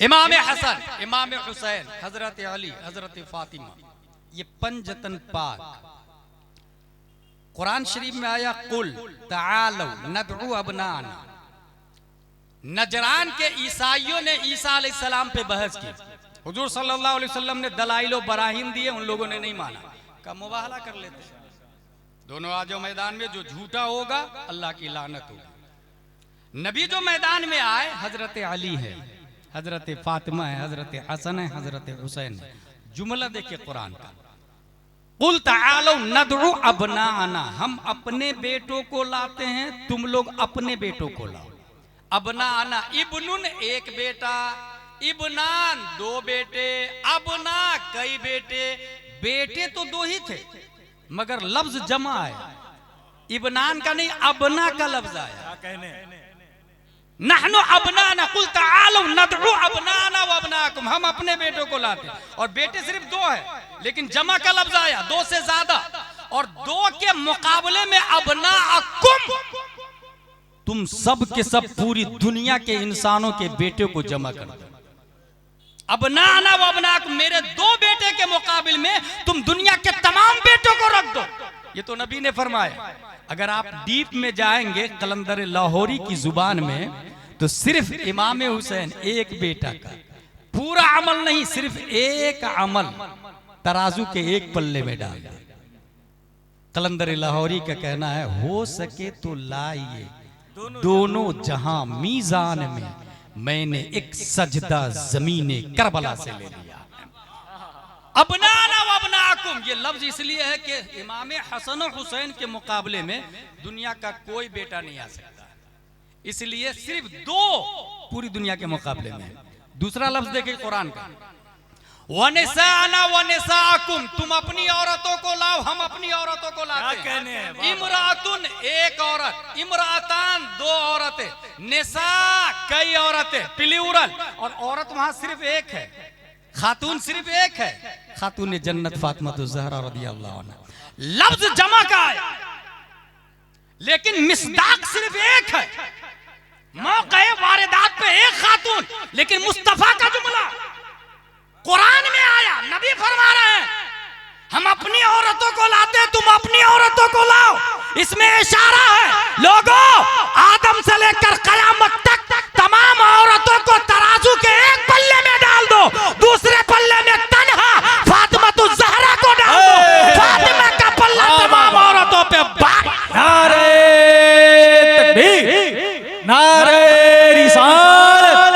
इमाम हसन, इमाम हुसैन, हजरत अली, हजरत फातिमा, ये पंजतन पाक। कुरान शरीफ में आया कुल तालौ नदउ अबनाना। नजरान के ईसाइयों ने ईसा अलैहिस्सलाम पे बहस की। हुजूर सल्लल्लाहु अलैहि वसल्लम ने दलाइल व बराहीन दिए, उन लोगों ने नहीं माना। का मुबाहला कर लेते। दोनों आ जाओ मैदान में, जो झूठा होगा अल्लाह की लानत होगी। नबी जो मैदान में आए, हजरत अली है, हजरत फातिमा है, हजरत हसन है, हजरत हुसैन है। जुमला देखिए कुरान का, कुल तालो नदउ अबनाना, हम अपने बेटों को लाते हैं, तुम लोग अपने बेटों को लाओ। अबनाना, इब्नुन एक बेटा, इब्नान दो बेटे, अबना कई बेटे। बेटे तो दो ही थे मगर लफ्ज जमा है, इब्नान का नहीं अबना का लफ्ज आया। नहनु अबनाना कुल तालो नदउ अबनाना व अबनाकुम, हम अपने बेटों को लाते हैं। और बेटे सिर्फ दो है लेकिन जमा का लफ्ज आया, दो से ज्यादा। और दो के मुकाबले में अबनाकुम, तुम सब के सब पूरी दुनिया के इंसानों के बेटे को जमा कर दो। अबनाना व अबनाकुम, मेरे दो बेटे के मुकाबले में तुम दुनिया के तमाम बेटों को रख दो। ये तो नबी ने फरमाया। अगर आप डीप में जाएंगे कलंदर लाहौरी की जुबान में, तो सिर्फ इमाम हुसैन एक बेटा का पूरा अमल नहीं, सिर्फ एक अमल तराजू के एक पल्ले में डाल दिया। कलंदर लाहौरी का कहना है, हो सके तो लाइए दोनों जहां मीजान में, मैंने एक सजदा जमीने करबला से ले लिया। अबनाना व अबनाकुम, ये लफ्ज इसलिए है कि इमाम हसन और हुसैन के मुकाबले में दुनिया का कोई बेटा नहीं आ सकता, इसलिए सिर्फ दो पूरी दुनिया के मुकाबले में। दूसरा लफ्ज देखिए कुरान का, वनिसाना वनिसाकुम, तुम अपनी औरतों को लाओ, हम अपनी औरतों को लाते हैं। इमरातुन एक औरत, इमरातान दो औरतें, निसा कई औरतें, प्लूरल। और औरत वहां सिर्फ एक है, खातून सिर्फ एक है, खातून जन्नत फातिमा ज़हरा रज़ियल्लाहु अन्हा। लफ्ज जमा का है लेकिन मिसदाक सिर्फ एक है। मौके वारिदात पे एक खातून, लेकिन मुस्तफा का जुमला कुरान में आया। नबी फरमा रहे हैं, हम अपनी औरतों को लाते, तुम अपनी औरतों को लाओ। इसमें इशारा है, लोगों आदम से लेकर कयामत तक तमाम औरतों को तराजू के एक पल्ले में डाल दो, दूसरे पल्ले में तन्हा फातिमा ज़हरा को डाल दो। फातिमा का पल्ला तमाम औरतों पे भारी। नारे तकबीर, नारे रिसालत,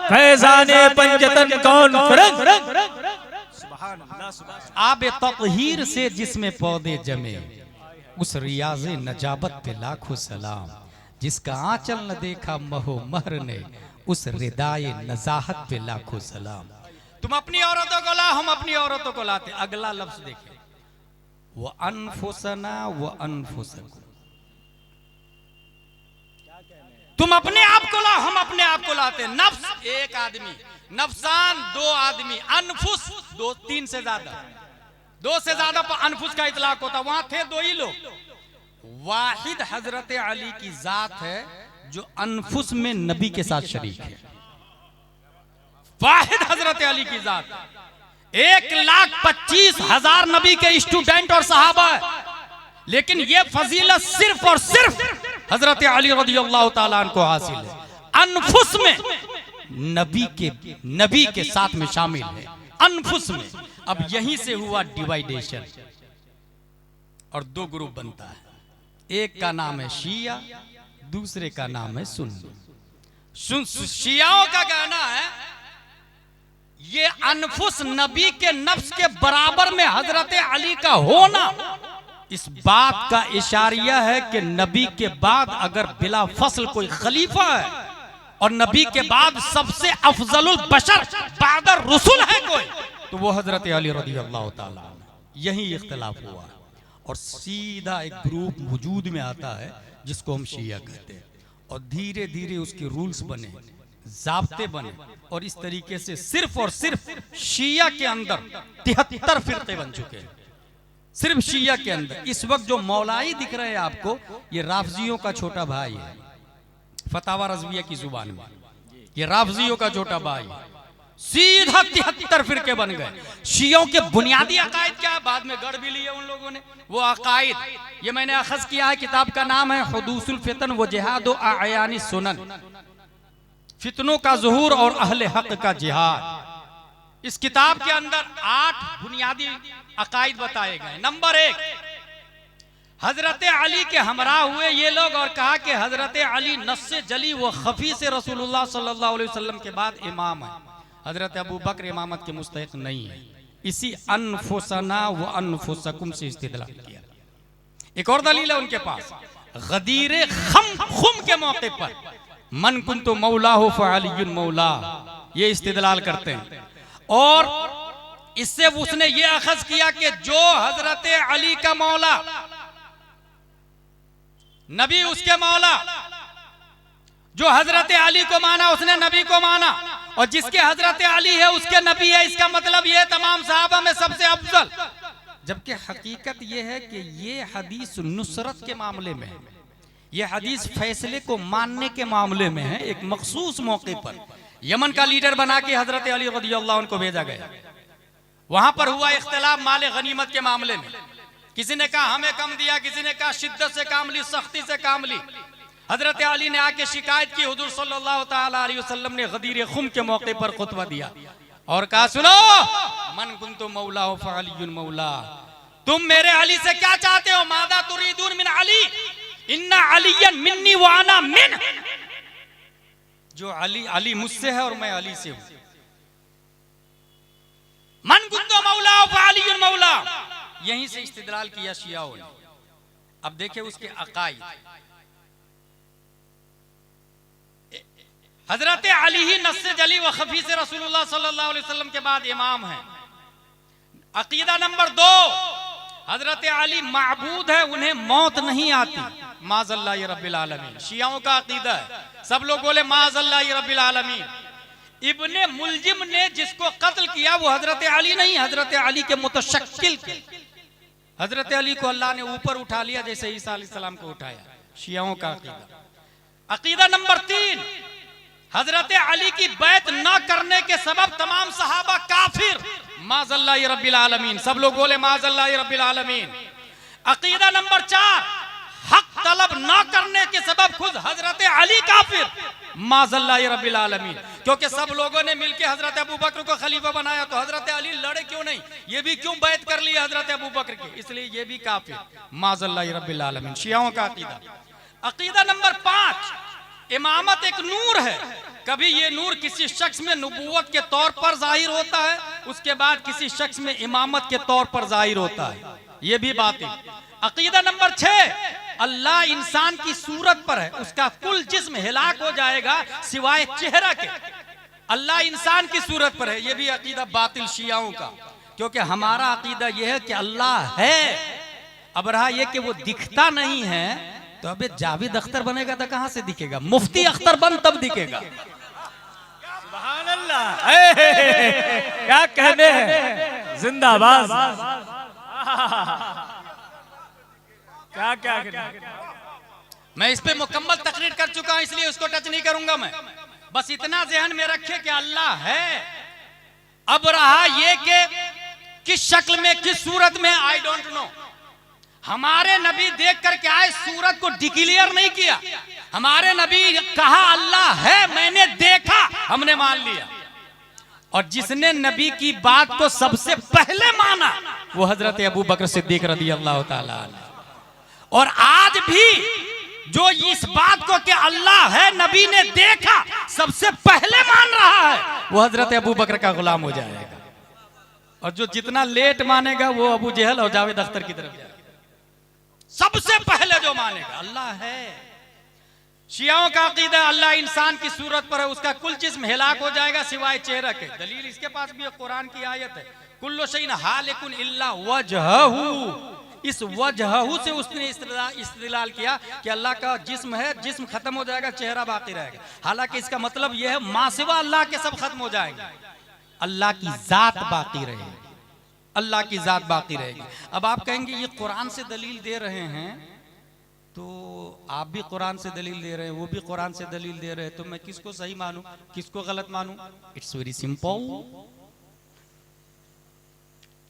फैज़ाने पंजतन कॉन्फ्रेंस। आब तत्हीर से जिसमें पौधे जमे, उस रियाज़े नजाबत पे लाखों सलाम। जिसका आंचल न देखा महो महर ने, उस रिदाए नजाहत पे लाखों सलाम। तुम अपनी औरतों को लाओ, हम अपनी औरतों को लाते। अगला लफ्ज देखिए, वो अनफुसना वो अनफुसकुम, तुम अपने आप को लाओ, हम अपने आप को लाते। नफ्स एक आदमी, नफसान दो आदमी, अनफुस दो तीन से ज्यादा, दो से ज्यादा पर अनफुस का इतलाक होता। वहां थे दो ही लोग। वाहिद हजरत अली की जात है जो अनफुस में नबी के साथ शरीक है। वाहिद हजरत अली की जात, 1,25,000 नबी के स्टूडेंट और सहाबा है, लेकिन यह फजीलत सिर्फ और सिर्फ हजरत अली रज़ियल्लाहु ताला अन्हु को हासिल है। अनफुस में नबी के साथ में शामिल है, अनफुस में। अब यहीं से हुआ डिवाइडेशन और दो ग्रुप बनता है। एक का नाम है शिया, दूसरे का नाम है सुन्नी। शियाओं का कहना है ये अनफुस नबी के नफ्स के बराबर में हजरत अली का होना इस बात का इशारिया है कि नबी के बाद अगर बिला फसल कोई खलीफा है और नबी के बाद सबसे अफजलुल बशर बादर रसूल है कोई, तो वो हजरत अली रज़ियल्लाहु ताला। यही इख्तिलाफ हुआ और सीधा एक ग्रुप वजूद में आता है जिसको हम शिया कहते हैं। और धीरे धीरे उसके रूल्स बने, ज़ाब्ते बने, और इस तरीके से सिर्फ और सिर्फ शिया के अंदर 73 फिरके बन चुके हैं। सिर्फ शिया के अंदर इस वक्त जो मौलाई दिख रहे हैं आपको, ये राफजियों का छोटा भाई है। फतावा रज़विया की जुबान में ये राफजियों का छोटा भाई। सीधा 73 फिरके बन गए। शियों के बुनियादी अकायद क्या है, बाद में गढ़ भी लिए उन लोगों ने वो अकायद। ये मैंने अखज किया है, किताब का नाम है हुदूसुल फितन व जिहाद व आयानी सुनन, फितनों का ज़ुहूर और अहले हक का जिहाद। इस किताब के अंदर 8 बुनियादी अकायद बताए गए। नंबर 1, हजरत अली के हमरा हुए ये लोग और कहा कि हजरत अली नस्से जली व खफी से रसूलुल्लाह सल्लल्लाहु अलैहि वसल्लम के बाद इमाम है। हजरत अबू बकर इमामत के मुस्तहिक नहीं है। इसी अनफुसना व अनफुसकुम से इस्तिदलाल किया। एक और दलील है उनके पास, गदीर खुम के मौके पर मन कुन्तु मौला हो फअलियुन मौला, ये इस्तिदलाल करते हैं। और इससे उसने ये अखज किया कि जो हजरत अली का मौला, नबी उसके मौला, जो हजरत अली को माना उसने नबी को माना, और जिसके हजरत अली है उसके नबी है। इसका मतलब ये तमाम सहाबा में सबसे अफजल। जबकि हकीकत ये है कि ये हदीस नुसरत के मामले में है, ये हदीस फैसले को मानने के मामले में है। एक मखसूस मौके पर यमन का लीडर बना के हजरत अली रज़ियल्लाहु अन्हु को भेजा गया। वहां पर हुआ इख्तिलाफ माले गनीमत के मामले में। किसी ने कहा हमें कम दिया, किसी ने कहा शिद्दत से काम ली, सख्ती से काम ली। हजरत अली ने आके शिकायत की, हुजूर सल्लल्लाहु ताला अलैहि वसल्लम ने गदीर खुम के मौके पर खुतबा दिया और कहा सुनो, मन कुन्तु मौला हो फअलियुन मौला, तुम मेरे अली से क्या चाहते हो? मादा तुरीदून मिन अली, इन्ना अलियन मिन्नी व अना मिन, जो अली मुझसे है और मैं अली से हूं। मन कुन्तु मौला हो फअलियुन मौला, यहीं से इस्तिदलाल किया शियाओं ने। अब देखिए उसके अकायद, हजरत अली ही नस्से जली व खफी से रसूलुल्लाह सल्लल्लाहु अलैहि वसल्लम के बाद इमाम है। अकीदा नंबर 2, हजरत अली माबूद है, उन्हें मौत नहीं आती, माज़ल्लाह रब्बिल आलमीन। शियाओं का अकीदा है, सब लोग बोले माज़ल्लाह रब्बिल आलमीन। इब्ने मुलजिम ने जिसको कत्ल किया वो हजरत अली नहीं, हजरत अली के मुतशक्किल थे। हजरत अली को अल्लाह ने ऊपर उठा लिया जैसे ईसा अलैहिस्सलाम को उठाया। शियाओं का अकीदा। अकीदा नंबर 3, हजरत अली की बैत न करने के सबब तमाम सहाबा काफिर, माज़ल्लाह रब्बिल आलमीन। सब लोग बोले माज़ल्लाह रब्बिल आलमीन। अकीदा नंबर 4, हक तलब न करने के सबब खुद हजरत अली काफिर, माज़ल्लाह रब्बिल आलमीन। क्योंकि सब लोगों ने मिलकर हजरत अबू बकर को खलीफा बनाया, तो हजरत अली लड़े क्यों नहीं? ये भी क्यों बैत कर लिया हजरत अबू बकर की? इसलिए ये भी काफिर, माज़ल्लाह रब्बिल आलमीन। शियाओं का अकीदा। अकीदा नंबर 5, इमामत एक नूर है, कभी ये नूर किसी शख्स में नबूवत के तौर पर जाहिर होता है, उसके बाद किसी शख्स में इमामत के तौर पर जाहिर होता है, ये भी बातिल। अकीदा नंबर 6, अल्लाह इंसान की सूरत पर है, उसका कुल जिस्म हिलाक हो जाएगा सिवाय चेहरा के। अल्लाह इंसान की सूरत पर है, ये भी अकीदा बातिल शियाओं का। क्योंकि हमारा अकीदा यह है कि अल्लाह है, अब रहा यह कि वो दिखता नहीं है, तो अबे जावेद अख्तर बनेगा तो कहां से दिखेगा? मुफ्ती अख्तर बन तब दिखेगा। सुभान अल्लाह, क्या कहने हैं, जिंदाबाद। क्या क्या मैं इस पे मुकम्मल तकरीर कर चुका हूं, इसलिए उसको टच नहीं करूंगा मैं। बस इतना ज़हन में रखे कि अल्लाह है। अब रहा ये कि किस शक्ल में, किस सूरत में, आई डोंट नो। हमारे नबी देख करके आए, सूरत को डिक्लेयर नहीं किया। हमारे नबी कहा अल्लाह है, मैंने देखा, हमने मान लिया। और जिसने नबी की बात को सबसे पहले माना वो हजरत अबू बकर सिद्दीक रज़ियल्लाहु ताला अन्हु। और आज भी जो इस बात को कि अल्लाह है नबी ने देखा सबसे पहले मान रहा है, वो हजरत अबू बकर का गुलाम हो जाएगा। और जो जितना लेट मानेगा वो अबू जहल और जावेद अख्तर की तरफ जाएगा। सबसे पहले जो मानेगा अल्लाह है। शियाओं का अकीदा अल्लाह इंसान की सूरत पर है, उसका कुल जिस्म हिलाक हो जाएगा सिवाय चेहरा के। दलील इसके पास भी कुरान की आयत है, कुल्लु शैइन हालिकुन इल्ला वजहहू। इस वजहहू से उसने इस्तिदलाल किया कि अल्लाह का जिस्म है, जिस्म खत्म हो जाएगा, चेहरा बाकी रहेगा। हालांकि इसका मतलब यह है मासिवा अल्लाह के सब खत्म हो जाएंगे, अल्लाह की जात बाकी रहेगी, अल्लाह की जात बाकी रहेगी। अब आप कहेंगे ये कुरान से दलील दे रहे हैं, तो आप भी कुरान से दलील दे रहे हैं, वो भी कुरान से दलील दे रहे हैं, तो मैं किसको सही मानूं, किसको गलत मानूं? It's very simple.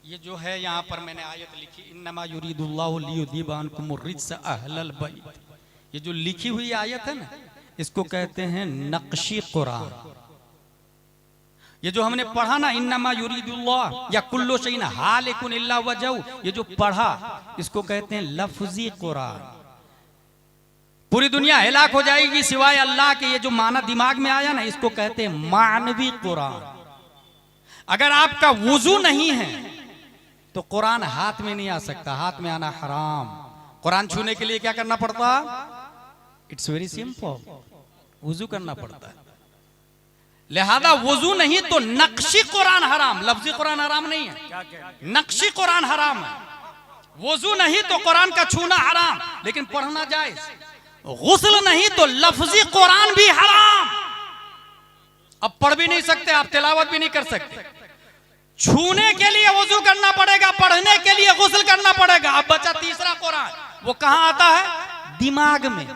ये जो है यहाँ पर मैंने आयत लिखी, इन्नमा युरीदुल्लाहु लियुज़हिबा अन्कुमुर रिज्स अहलल बैत, ये जो लिखी हुई आयत है ना, इसको कहते हैं नक्शी कुरान। ये जो हमने पढ़ा ना, इन्नमा युरीदुल्लाह या कुल्लु शैइन हालिकुन इल्ला वजहू, ये जो पढ़ा इसको कहते हैं लफ्जी कुरान। पूरी दुनिया हिलाक हो जाएगी सिवाय अल्लाह के, ये जो माना दिमाग में आया ना, इसको कहते हैं मानवी कुरान। अगर आपका वुजू नहीं है तो कुरान हाथ में नहीं आ सकता, हाथ में आना हराम। कुरान छूने के लिए क्या करना पड़ता? इट्स वेरी सिंपल, वुजू करना पड़ता है। लिहाजा वुजू नहीं तो नक्शी कुरान हराम, लफ्जी कुरान हराम नहीं है, नक्शी कुरान हराम है। वुजू नहीं तो कुरान का छूना हराम, लेकिन पढ़ना जायज। गुस्ल नहीं तो लफ्जी कुरान भी हराम। अब पढ़ भी नहीं सकते आप, तिलावत भी नहीं कर सकते। छूने के लिए वुजू करना पड़ेगा, पढ़ने के लिए गुस्ल करना पड़ेगा। अब बचा तीसरा कुरान, वो कहां आता है? दिमाग में।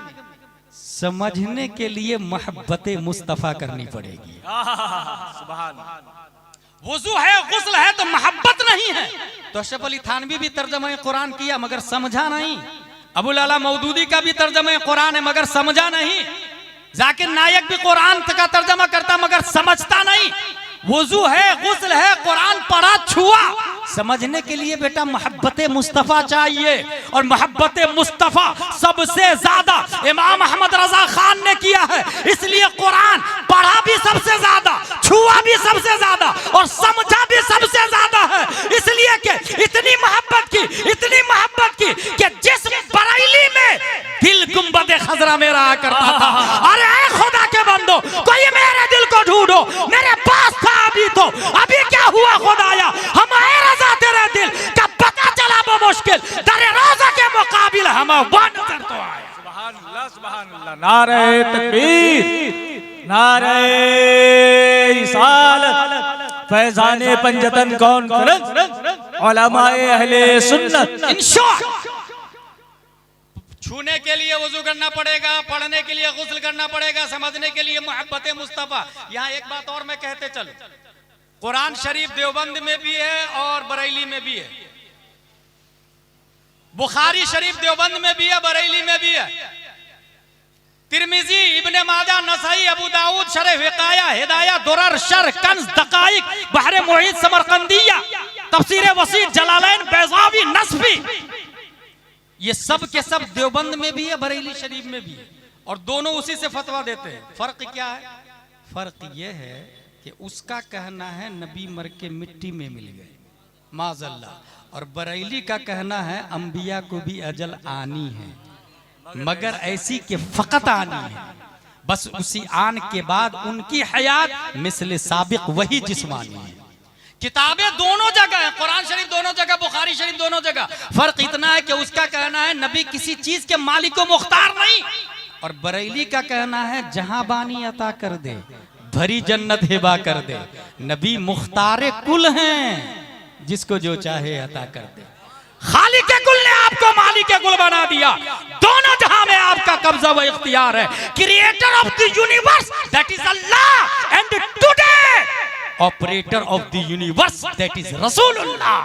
समझने के लिए मोहब्बत मुस्तफा करनी पड़ेगी। वुजू है, गुस्ल है, तो मोहब्बत नहीं है। तो अशरफ अली थानवी भी तर्जमा कुरान किया मगर समझा नहीं। अबुल आला मौदूदी का भी तर्जमा कुरान है मगर समझा नहीं। जाकिर नायक भी कुरान का तर्जमा करता मगर समझता नहीं। वुजू है, गुस्ल है, कुरान पढ़ा, छुआ, समझने के लिए बेटा मोहब्बत मुस्तफा चाहिए। और मोहब्बत मुस्तफा सबसे ज्यादा इमाम अहमद रजा खान ने किया है, इसलिए कुरान पढ़ा भी सबसे ज्यादा, छुआ भी सबसे ज्यादा और समझा भी सबसे ज्यादा है। इसलिए कि इतनी मोहब्बत की कि जिस बरेली में दिल गुंबद खजरा में रहा करता था, अरे ऐ खुदा के बंदो, कोई मेरे दिल को ढूंढो, मेरे पास था अभी, तो अभी क्या हुआ खुदाया, हम आए रजा तेरे दिल का पता चला वो मुश्किल, दरे रोजा के मुकाबिल हम वन कर तो आए। सुभान अल्लाह, सुभान अल्लाह। नारे तकबीर, नारे रिसालत, फैजाने पंजतन कॉन्फ्रेंस, उलमाए अहले सुन्नत। इंशाअल्लाह छूने के लिए वुजू करना पड़ेगा, पढ़ने के लिए गुस्ल करना पड़ेगा, समझने के लिए मोहब्बत मुस्तफा। यहाँ एक बात और मैं कहते चलूं, कुरान शरीफ देवबंद में भी है और बरेली में भी है। बुखारी शरीफ देवबंद में भी है, बरेली में भी है। तिरमिजी, इब्ने माजा, नसाई, अबू दाऊद, शरह विकाया, हिदाया, दुरर, शर, कंज, दकाइक, बहरे मुईद, समरकंदिया, तफसीर वसीत, जलालैन, बैज़ावी, नस्फी, ये सब के सब देवबंद में भी है, बरेली शरीफ में भी है, और दोनों उसी से फतवा देते हैं। फर्क क्या है? फर्क यह है कि उसका कहना है नबी मर के मिट्टी में मिल गए माज़ल्ला, और बरेली का कहना है अंबिया को भी अजल आनी है, मगर ऐसी कि फकत आनी है, बस उसी आन के बाद उनकी हयात मिसले साबिक वही जिस्मानी है। किताबें दोनों जगह है, कुरान शरीफ दोनों जगह, बुखारी शरीफ दोनों जगह। फर्क इतना है कि उसका कहना है नबी किसी चीज के मालिक को मुख्तार नहीं, और बरेली का कहना है जहां बानी अता कर दे, भरी जन्नत हिबा कर दे। नबी मुख्तारे कुल हैं, जिसको जो चाहे अता कर दे। खालिक के कुल ने आपको मालिक के कुल बना दिया। दोनों जहां में आपका कब्जा व इख्तियार है। Creator of the universe that is Allah, and today operator of the universe that is रसूलुल्लाह।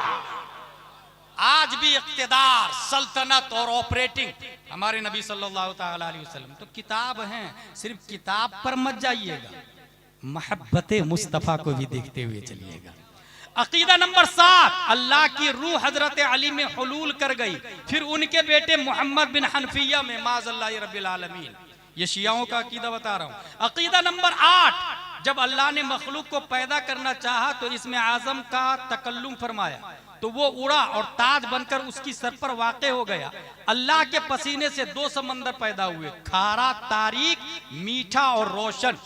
आज भी इख्तिदार, सल्तनत और ऑपरेटिंग हमारे नबी सल्लल्लाहु ताला अलैहि वसल्लम। तो किताब हैं, सिर्फ किताब पर मत जाइएगा, मोहब्बत मुस्तफा को भी देखते हुए चलिएगा। अकीदा नंबर 7, अल्लाह की रूह हजरत अली में हुलूल कर गई, फिर उनके बेटे मोहम्मद बिन हनफिया में, माज़ल्लाहि रब्बिल आलमीन। ये शियाओं का अकीदा बता रहा हूं। अकीदा नंबर 8, जब अल्लाह ने मखलूक को पैदा करना चाहा तो इसमें आजम का तकल्लुम फरमाया, तो वो उड़ा और ताज बनकर उसकी सर पर वाक़े हो गया। अल्लाह के पसीने से 2 समंदर पैदा हुए, खारा, तारीक, मीठा और रोशन।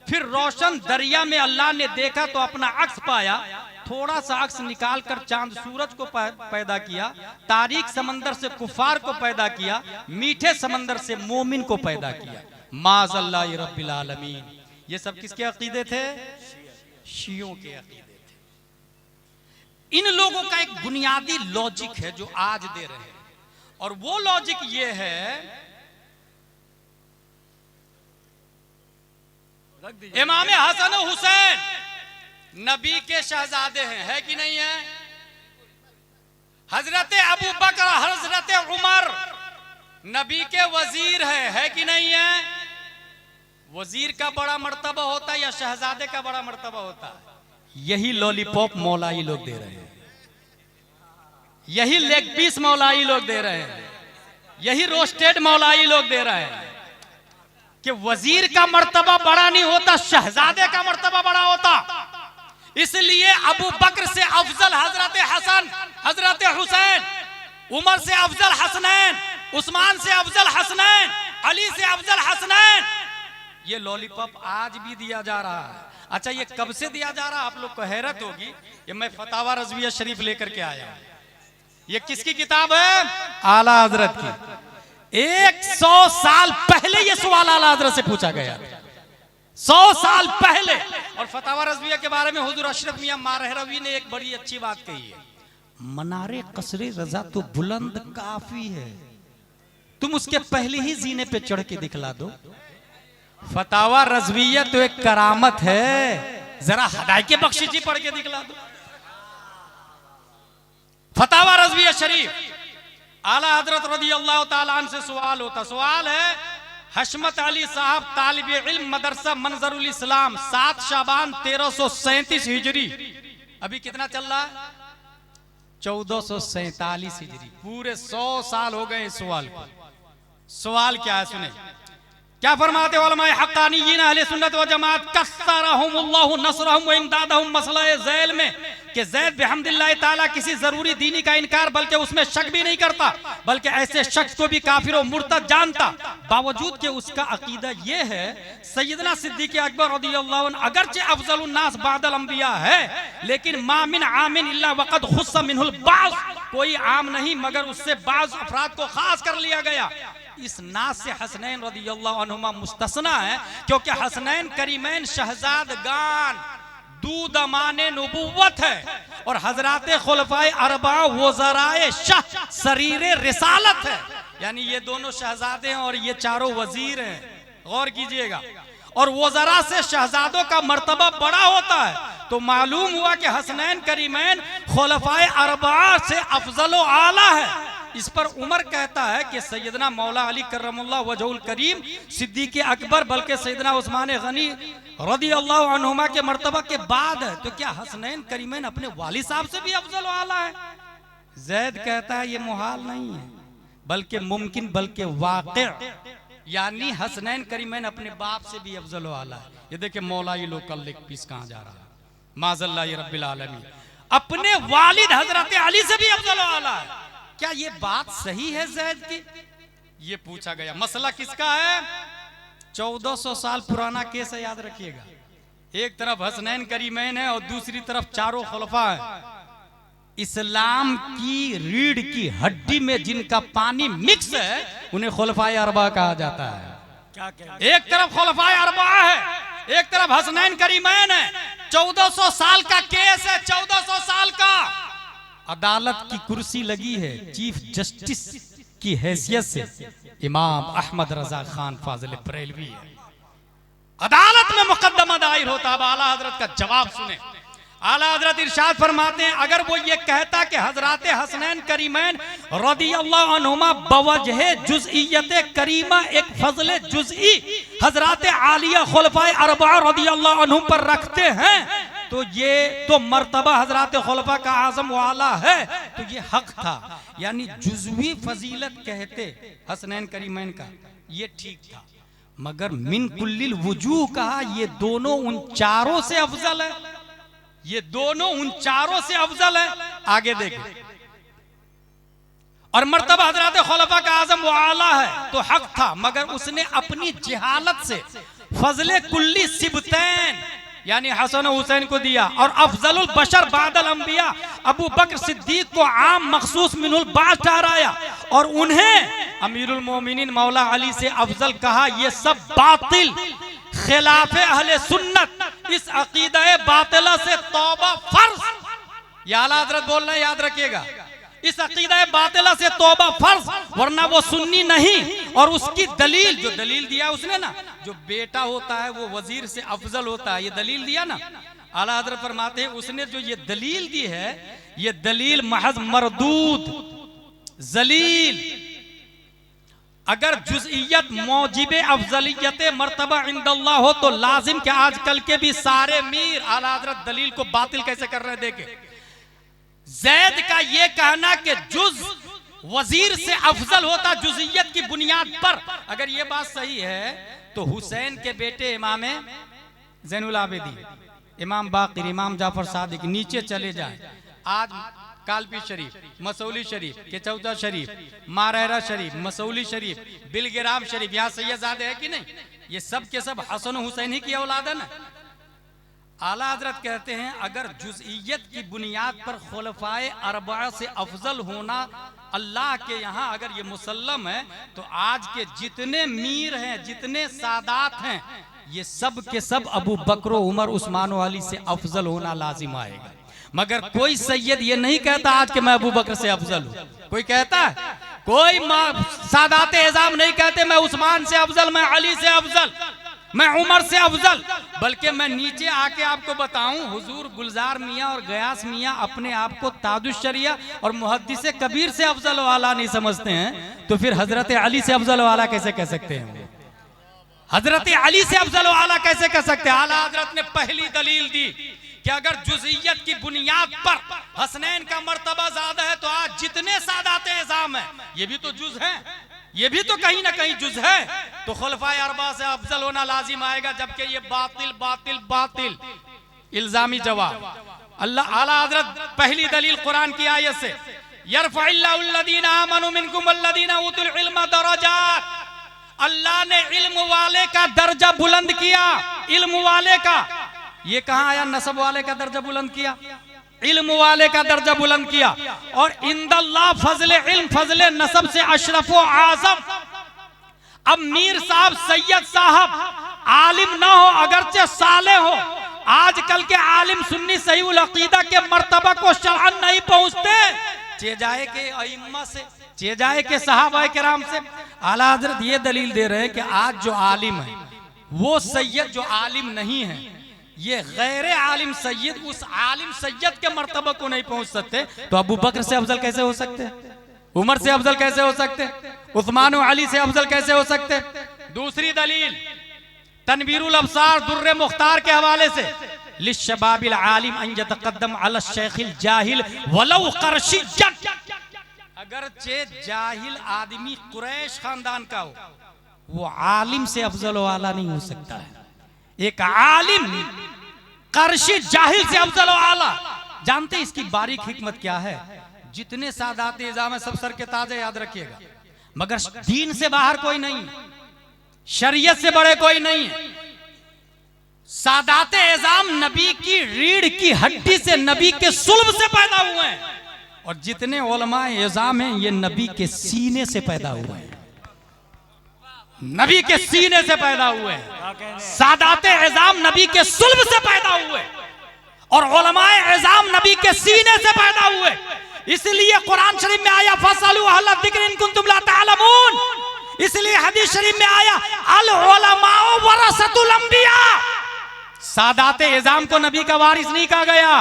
फिर रोशन दरिया में अल्लाह ने देखा तो अपना अक्स पाया, थोड़ा सा अक्स निकाल कर चांद सूरज को पैदा किया, तारीक समंदर से कुफार को पैदा किया, मीठे समंदर से मोमिन को पैदा किया। माज़ल्लाहि रब्बिल आलमीन। ये सब किसके अकीदे थे? शियों के अकीदे थे। इन लोगों का एक बुनियादी लॉजिक है जो आज दे रहे हैं, और वो लॉजिक ये है इमाम हसन हुसैन नबी के शहजादे हैं, है कि नहीं है? हजरत अबू बकर हजरत उमर नबी के वजीर है कि नहीं है? वजीर का बड़ा मर्तबा होता है या शहजादे का बड़ा मर्तबा होता है? यही लॉलीपॉप मौलाई लोग दे रहे हैं, यही लेग पीस मौलाई लोग दे रहे हैं, यही रोस्टेड मौलाई लोग दे रहे हैं कि वजीर का मर्तबा बड़ा नहीं होता, शहजादे का मर्तबा बड़ा होता। इसलिए अबू बकर से अफजल हजरत हसन हजरत हुसैन, उमर से अफजल हसनैन, उस्मान से अफजल हसनैन, अली से अफजल हसनैन। ये लॉलीपॉप आज भी दिया जा रहा है। अच्छा, ये कब से दिया जा रहा है? आप लोग को हैरत होगी। ये मैं फतावा रज़विया शरीफ लेकर के आया हूं। ये किसकी किताब है? आला हजरत की। 100 साल पहले ये सवाल आला हजरत से पूछा गया, 100 साल पहले। और फतावा रज़विया के बारे में हुजूर अशरफ मियां मारहरवी ने एक बड़ी अच्छी बात कही है, मनारे कसरे रजा तो बुलंद काफी है, तुम उसके पहले ही जीने पे चढ़ के दिखला दो। फतावा रज़विया तो एक करामत है, जरा हदायके बख्शी जी पढ़ के दिखला दो। फतावा रज़विया शरीफ, आला हजरत रज़ी अल्लाह ताला अन्हु से सवाल होता। सवाल है, हशमत अली साहब तालिब इल्म मदरसा मंजरुल इस्लाम 7 शाबान 1337 हिजरी। अभी कितना चल रहा है? 1447 हिजरी। पूरे 100 साल हो गए इस सवाल को। सवाल क्या है सुने, क्या फरमाते उलमाए हक्कानियीन अहले सुन्नत व जमात कस्सरहुमुल्लाहु नसरहुम व इमदादहुम मसला ज़ैल में कि ज़ैद बिहम्दिल्लाह ताला किसी जरूरी दीनी का इनकार बल्कि उसमें शक भी नहीं करता, बल्कि ऐसे शख्स को भी काफिर और मुर्तद जानता। बावजूद के उसका अकीदा ये है सैयदना सिद्दीक़ अकबर रज़ियल्लाहु अन्हु अगरचे अफज़लुन नास बादल अंबिया है, लेकिन मा मिन आमिन इल्ला वक़द खुस्सा मिनहुल बाज़, कोई आम नहीं मगर उससे बाज़ अफराद को खास कर लिया गया। इस नास से हसनैन रज़ियल्लाहु अन्हुमा मुस्तस्ना है, क्योंकि हसनैन करीमैन शहजादगान दूदमाने नबुव्वत है और हजराते खुलफाए अरबा वज़राए शाह सरीरे रिसालत है। यानी ये दोनों शहजादे हैं और ये चारों वजीर हैं। गौर कीजिएगा। और वज़रा से शहजादों का मर्तबा बड़ा होता है, तो मालूम हुआ कि हसनैन करीमैन खुलफाए अरबा से अफजल व आला है। इस पर उमर कहता है कि सैयदना मौला अली करमुल्लाह वजहुल करीम, सिद्दीक़ अकबर बल्कि सैयदना उस्मान गनी रज़ियल्लाहु अन्हुमा के मर्तबा के बाद है, तो क्या हसनैन करीमैन अपने वालिद साहब से भी अफजल व आला है? ज़ैद कहता है ये मुहाल नहीं है बल्कि मुमकिन बल्कि वाक़िअ, यानी हसनैन करीमैन अपने बाप से भी अफजल व आला है। ये देखिए मौला ये लोकल लेग पीस कहाँ जा रहा है, माज़ल्लाह रब्बिल आलमीन, अपने वालिद हजरत अली से भी अफजल व आला है। क्या ये बात सही है ज़ैद की? ये पूछा गया। मसला किसका है? 1400 साल पुराना केस है, याद रखिएगा। एक तरफ हसनैन करीमैन है और दूसरी तरफ चारों खुलफा है। इस्लाम की रीढ़ की हड्डी में जिनका पानी मिक्स है उन्हें खुलफाए अरबा कहा जाता है। क्या एक तरफ खुलफाए अरबा है, एक तरफ हसनैन करीमैन है। 1400 साल का केस है, 1400 साल का। अदालत की कुर्सी लगी है चीफ जस्टिस की हैसियत से इमाम अहमद रजा खान फाजिल बरेलवी है। अदालत में मुकद्दमा दायर होता। अब आला हजरत का जवाब सुने। आला हजरत इरशाद फरमाते हैं, अगर वो ये कहता कि हजरत हसनैन करीमैन रज़ियल्लाहु अन्हुमा बवजह जुज़इयत करीमा एक फजल जुज़ई हजरत आलिया खुलफाए अरबा रज़ियल्लाहु अन्हुम पर रखते हैं, तो ये तो मर्तबा हजरत खुलफा का आज़म वाला है, तो ये हक था। यानी जुज़वी फजीलत कहते हसनैन करीमैन का, ये ठीक था। मगर मिन कुल्लिल वजूह कहा, ये दोनों उन चारों से अफजल है, ये दोनों उन चारों से अफजल है। आगे देखें। और मर्तबा हजरत खुलफा का आज़म वो आला है तो हक था, मगर उसने अपनी जहालत से फजले कुल्ली सिबतैन यानी हसन हुसैन को दिया और अफजलुल बशर बादल अंबिया अबू बकर सिद्दीक को आम मखसूस मिनुल बास ठहराया और उन्हें अमीरुल मोमिनीन मौला अली से अफजल कहा। ये सब बातिल खिलाफे अहले सुन्नत, इस अकीदा बातिला से तौबा फर्ज। या आला हजरत बोल रहे हैं, याद रखिएगा, इस अकीदा बातिला से तौबा फर्ज, वरना वो सुन्नी नहीं। और उसकी दलील, जो दलील दिया उसने ना, जो बेटा होता है वो वजीर से अफजल होता है, ये दलील दिया ना। आला हजरत फरमाते हैं उसने जो ये दलील दी है, ये दलील महज मरदूद जलील। अगर जुज़इयत मौजिबे अफजलियत मर्तबा इंदल्लाह हो तो लाजिम कि आजकल के भी सारे मीर आला हजरत दलील को बातिल कैसे कर रहे हैं। देखे जैद का ये कहना कि जुज वजीर से अफजल होता जुज़इयत की बुनियाद पर, अगर ये बात सही है तो हुसैन के बेटे इमाम ज़ैनुल आबिदीन, इमाम बाक़िर, इमाम जाफर सादिक, नीचे चले जाए, आज कालपी शरीफ, मसौली शरीफ, केचौता शरीफ, मारहरा शरीफ, मसौली शरीफ, बिलगिराम शरीफ, यहाँ सैयदजादे है कि नहीं, ये सब के सब हसन हुसैन ही की औलाद है ना। आला हजरत कहते हैं अगर जुज़इयत की बुनियाद पर खुलफाए अरबा से अफजल होना अल्लाह के यहाँ अगर ये मुसल्लम है, तो आज के जितने मीर हैं, जितने सादात हैं, ये सब के सब अबू बकर, उमर, उस्मान व अली से अफजल होना लाजिम आएगा। मगर कोई सैयद ये नहीं कहता आज के मैं अबू बकर से अफजल हूँ। कोई कहता है? कोई सादात एजाम नहीं कहते मैं उस्मान से अफजल, मैं अली से अफजल, मैं उमर से अफजल। बल्कि मैं नीचे आके आपको बताऊं, हुजूर गुलजार मियाँ और गयास मियाँ अपने आप को ताजुश शरिया और मुहद्दिस कबीर से अफजल वाला नहीं समझते हैं, तो फिर हजरत अली से अफजल वाला कैसे कह सकते हैं? हजरत अली से अफजल वाला कैसे कह सकते हैं? आला हजरत ने पहली दलील दी कि अगर जुज़इयत की बुनियाद पर हसनैन का मर्तबा ज्यादा है तो आज जितने सादात एजाम है ये भी तो जुज है, ये भी तो कहीं ना कहीं जुज है, तो खुलफाए अरबा से अफजल होना लाजिम आएगा। जबकि ये बातिल बातिल बातिल इल्जामी जवाब। अल्लाह आला हजरत पहली दलील कुरान की आयत से, यरफ़इल्लाहुल्लज़ीना आमनू मिनकुम वल्लज़ीना उतुल इल्म दरजात, अल्लाह ने इल्म वाले का दर्जा बुलंद किया। इल्म वाले का, ये कहां आया? नसब वाले का दर्जा बुलंद किया, इल्म वाले का दर्जा बुलंद किया। और इंदल्लाह फजल इल्म फजल नसब से अशरफ व आज़म। अब मीर साहब, सैयद साहब आलिम ना हो, अगरचे साले हो, आजकल के आलिम सुन्नी सही उल अकीदा के मर्तबा को शरअन नहीं पहुंचते, चेजाए के अइम्मा से, चेजाए के सहाबा किराम से। आला हजरत ये दलील दे रहे हैं कि आज जो आलिम है वो सैयद जो आलिम नहीं है, ये गैर आलिम सैयद उस आलिम सैयद के मर्तबा को नहीं पहुंच सकते। तो अबू बकर से अफजल कैसे हो सकते? उमर से अफजल कैसे हो सकते? उस्मान व अली से अफजल कैसे हो सकते? दूसरी दलील तनवीरुल अब्सार दुर्रे मुख्तार के हवाले से, लिश्शबाबिल आलिम अन यतक़द्दम अला शेखिल जाहिल वलौ क़रशिय्यन, अगरचे जाहिल आदमी कुरैश खानदान का हो, वो आलिम से अफजल वाला नहीं हो सकता है। एक आलिम कर्शी जाहिल से अफजल आला। जानते इसकी बारीक हिकमत क्या है? जितने सादात इज़ाम है सब सर के ताजे याद रखिएगा, मगर दीन से बाहर कोई नहीं, शरीयत से बड़े कोई नहीं। सादात इज़ाम नबी की रीढ़ की हड्डी से, नबी के सुल्ब से पैदा हुए हैं, और जितने उलमाए इज़ाम हैं ये नबी के सीने से पैदा हुए हैं, नबी के सीने से पैदा हुए हैं। सादाते इज़ाम नबी के सुल्ब से पैदा हुए और उलमाए इज़ाम नबी के सीने से पैदा हुए। इसलिए कुरान शरीफ में आया फसलू अहल ज़िक्र इन कुंतुम ला तअलमून, इसलिए हदीस शरीफ में आया अल उलमाउ वरसतुल अंबिया। सादाते इज़ाम को नबी का वारिस नहीं कहा गया,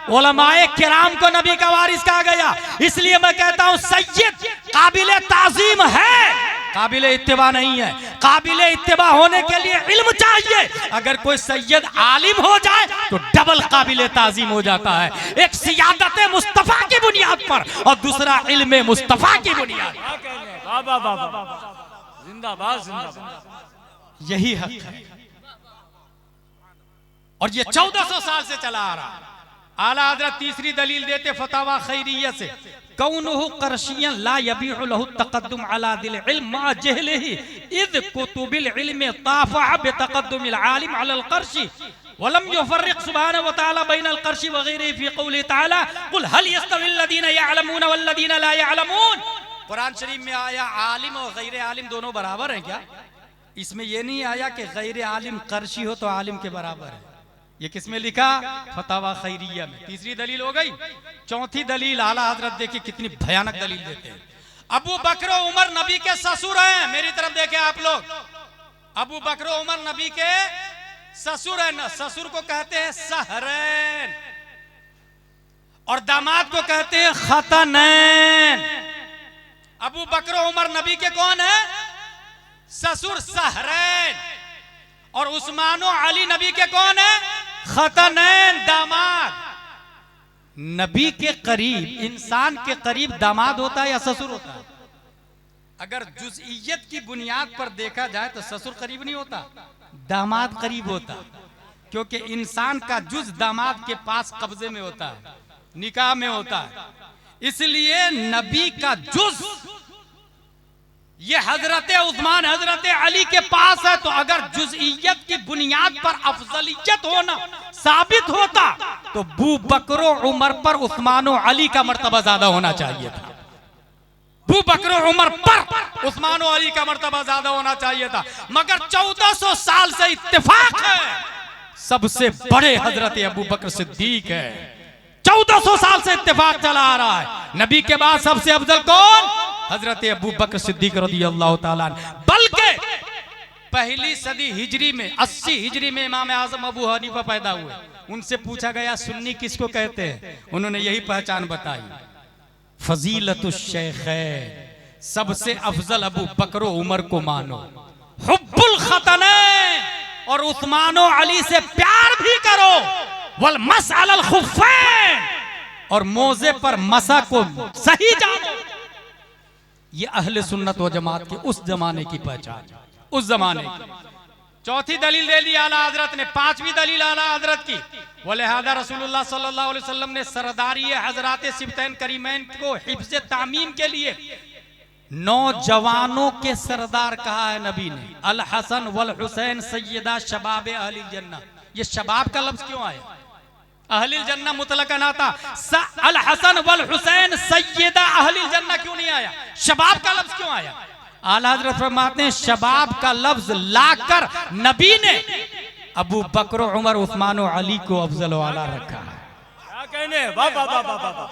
उलमाए किराम को नबी का वारिस कहा गया। इसलिए मैं कहता हूं सैयद काबिले ताज़ीम है, काबिले इत्तिबा नहीं है। काबिले इत्तिबा होने के लिए इल्म चाहिए। अगर कोई सैयद आलिम हो जाए तो डबल काबिले ताज़ीम हो जाता है, एक सियादत मुस्तफा की बुनियाद पर और दूसरा इल्म मुस्तफा की बुनियाद। जिंदाबाद जिंदाबाद, यही हक है और ये 1400 साल से चला आ रहा। आला हजरत तीसरी दलील देते फतावा खैरियत से, कौनुहु कर्शियन ला यबीहु लहु तक़द्दुम अला दिल इल्म मा जहलिही इद कुतुबिल इल्म ताफ़अ बितक़द्दुमिल आलिम अलल कर्शी वलम युफ़र्रिक़ सुब्हानहु व तआला बैनल कर्शी व गैरिही फ़ी क़ौलिही तआला क़ुल हल यस्तविल लज़ीना यअलमून वल लज़ीना ला यअलमून। कुरान शरीफ में आया आलिम और गैर आलिम दोनों बराबर हैं क्या? इसमें यह नहीं आया कि गैर आलिम कर्शी हो तो आलिम के बराबर है। ये किसमें लिखा? फतावा खैरिया में। तीसरी दलील हो गई। चौथी दलील आला हजरत देखिए कितनी भयानक दलील देते हैं। अबू बकर उमर नबी के ससुर हैं। मेरी तरफ देखें आप लोग, अबू बकर उमर नबी के ससुर है, ससुर को कहते हैं सहरैन और दामाद को कहते हैं खतनैन। अबू बकर उमर नबी के कौन है? ससुर सहरैन। और उस्मान और अली नबी के कौन है? खतनैन, दामाद। नबी के करीब, इंसान के करीब दामाद होता है या ससुर होता है? अगर जुज़इयत की बुनियाद पर देखा जाए तो ससुर करीब नहीं होता, दामाद करीब होता, क्योंकि इंसान का जुज दामाद के पास कब्जे में होता है, निकाह में होता है। इसलिए नबी का जुज ये हजरत उस्मान हजरत अली के पास है। तो अगर जुज़इयत की बुनियाद पर अफजलियत होना साबित होता तो अबू बकर उमर पर उस्मान और अली का मर्तबा ज्यादा होना चाहिए था। अबू बकर उमर पर उस्मान और अली का मर्तबा ज्यादा होना चाहिए था। मगर 1400 साल से इत्तेफाक है, सबसे बड़े हजरत अबू बकर सिद्दीक है। 1400 साल से इत्तेफाक चला आ रहा है। नबी के बाद सबसे अफजल कौन? हजरत अबू बकर सिद्दीक रज़ियल्लाहु ताला अन्हु। बल्कि पहली सदी हिजरी में 80 हिजरी में इमाम आजम अबू हनीफा पैदा हुए। उनसे पूछा गया सुन्नी किसको कहते हैं? उन्होंने यही पहचान बताई, फजीलतुश शेखैन, सबसे अफजल अबू बकर उमर को मानो, हुब्बुल खतनैन, और उस्मान और अली से प्यार भी करो, वल मसअलल खुफ़ैन, और मोजे पर मसा को सही जानो। ये अहले सुन्नत व जमात के उस जमाने की पहचान, उस जमाने की। चौथी दलील दे दी आला हजरत ने। पांचवी दलील आला हजरत की, वलिहादा रसूलुल्लाह सल्लल्लाहु अलैहि वसल्लम ने सरदारी हजरात सिबतैन करीमैन को हिफ्ज़ तामीम के लिए नौजवानों के सरदार कहा है नबी ने। अल हसन वल हुसैन सैयदा शबाब अहलिल जन्नह। ये शबाब का लफ्ज क्यों आया? अहलिल जन्नह मुतलकन आता, अल हसन वल हुसैन सैयदा अहलिल जन्नह क्यों नहीं आया? शबाब का लफ्ज क्यों आया? आला हजरत फरमाते हैं शबाब का लफ्ज लाकर नबी ने अबू बकर उमर उस्मान और अली को अफजल वाला रखा है। क्या कहने, वाह वाह वाह वाह वाह।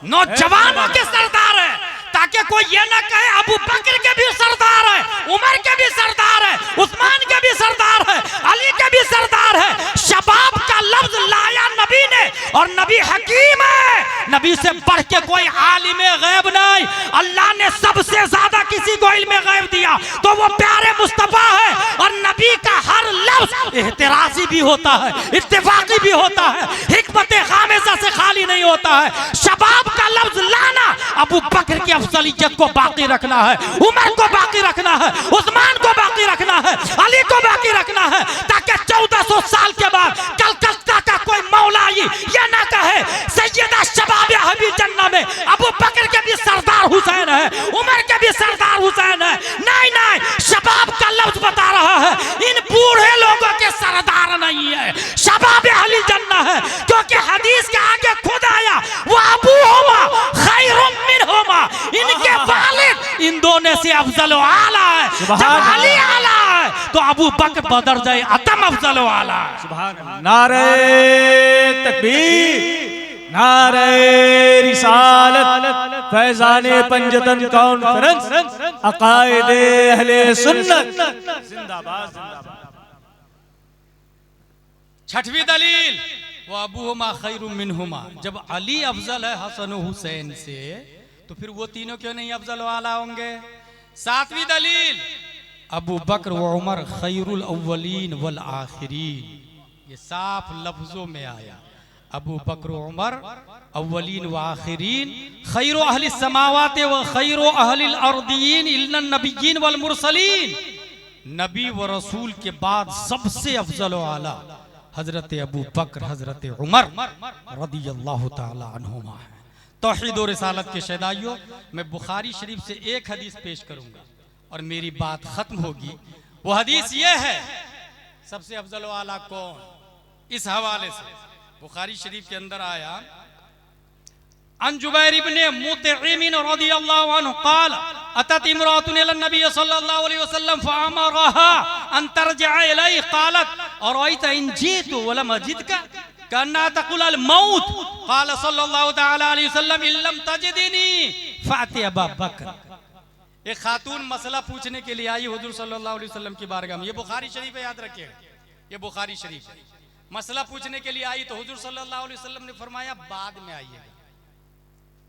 नौजवानों के सरदार है, ताकि कोई ये ना कहे अबू बकर के भी सरदार है, उमर के भी सरदार है, उस्मान के भी सरदार है, अली के भी सरदार है। शबाब का लफ्ज लाया नबी ने, और नबी हकीम है, नबी से बढ़ के कोई आलिम गैब नहीं। अल्लाह ने सबसे ज्यादा किसी को इल्म गैब दिया तो वो प्यारे मुस्तफा है। और नबी का हर लफ्ज एहतराजी भी होता है, इत्तेफाकी भी होता है, हिकमत खामिसा से खाली नहीं होता है। शबाब का लफ्ज लाना अबू बकर की अफजलियत को बाकी रखना है, उमर को बाकी रखना है, उस्मान को बाकी रखना है, अली को बाकी रखना है, ताकि 1400 साल के बाद कलकत्ता का कोई मौलाई ये ना कहे सैयदा शबाब अहलिल जन्नह में अबू बकर के भी सरदार हुसैन है, उमर के भी सरदार हुसैन है। नहीं नहीं, शबाब का लफ्ज बता रहा है इन बूढ़े लोगों के सरदार नहीं है, शबाब अहलिल जन्नह है। क्योंकि हदीस के आगे खुद आया, वो अबूहुमा खैरुम मिनहुमा, इनके वालिद इन दोनों से अफजल आला है। जब अली आला है तो अबू बकर बदरजाए अतम अफजल आला है। सुभान अल्लाह। नारे तकबीर, नारे रिसालत, फैजाने पंजतन कॉन्फ्रेंस, अकायदे अहले सुन्नत जिंदाबाद जिंदाबाद। छठवीं दलील, वो अबूहुमा खैरुम मिनहुमा, जब अली अफजल है हसन हुसैन से तो फिर वो तीनों क्यों नहीं अफजल वाला होंगे? सातवीं दलील, अबू बकर व उमर खैरुल अव्वलीन वल आखिरीन, ये साफ लफ्जों में आया। अबू बकर उमर अव्वलीन व आखिरीन, खैरु अहलिस समावात व खैरु अहलिल अर्दीन इल्लन नबिय्यीन वल मुरसलीन, नबी व रसूल के बाद सबसे अफजल व आला हजरत अबू बकर हजरत उमर रदियल्लाहु ताला अन्हुमा है। तौहीद और रिसालत के शहदाइयों, मैं बुखारी शरीफ से एक हदीस पेश करूंगा और मेरी बात खत्म होगी। वो हदीस ये है, सबसे अफजल वाला कौन? इस हवाले से बुखारी शरीफ के अंदर आया, अन जुबैर इब्ने मुतइम रदियल्लाहु अन्हु क़ाल अतत इम्रातुन इला नबी सल्लल्लाहु अलैहि वसल्लम फअमरहा अन तरजिअ इलैहि क़ालत अरअयत इन जीतु व लम अजिदका कन्ना तक़ुल अल मौत क़ाल सल्लल्लाहु तआला अलैहि वसल्लम इन लम तजिदनी फ़अति अबा बकर। एक खातून मसला पूछने के लिए आई हुजूर सल्लल्लाहु अलैहि वसल्लम की बारगाह में। ये बुखारी शरीफ है, याद रखिएगा, ये बुखारी शरीफ है। मसला पूछने के लिए आई तो हुजूर सल्लल्लाहु अलैहि वसल्लम ने फरमाया बाद में आइएगा।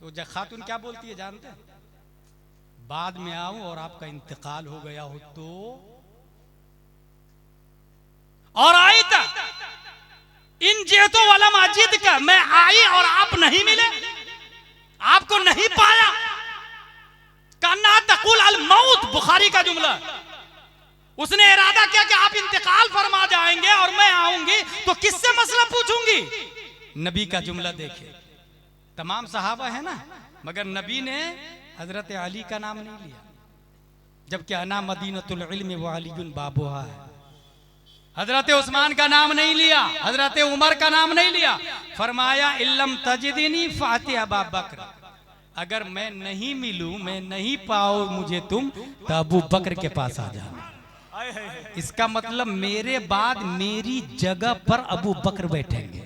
तो जब खातून क्या बोलती है जानते हैं? बाद में आऊं और आपका इंतकाल हो गया हो तो? और आई था इन जेतों वाला माजिद का, मैं आई और आप नहीं मिले, आपको नहीं पाया। कान्ना तकुल अल मौत, बुखारी का जुमला। उसने इरादा किया कि आप इंतकाल फरमा जाएंगे और मैं आऊंगी तो किससे मसला पूछूंगी। नबी का जुमला देखे, तमाम सहाबा है ना, मगर नबी ने हजरत अली का नाम नहीं लिया, जबकि अना मदीनतुल इल्म व अलीयुन बाबुहा है। हजरत उस्मान का नाम नहीं लिया, हजरत उमर का नाम नहीं लिया। फरमाया इल्लम तजिदनी फाति अबा बकर, अगर मैं नहीं मिलूं, मैं नहीं पाओ मुझे तुम, तो अबू बकर के पास आ जाना। इसका मतलब मेरे बाद मेरी जगह पर अबू बकर बैठेंगे।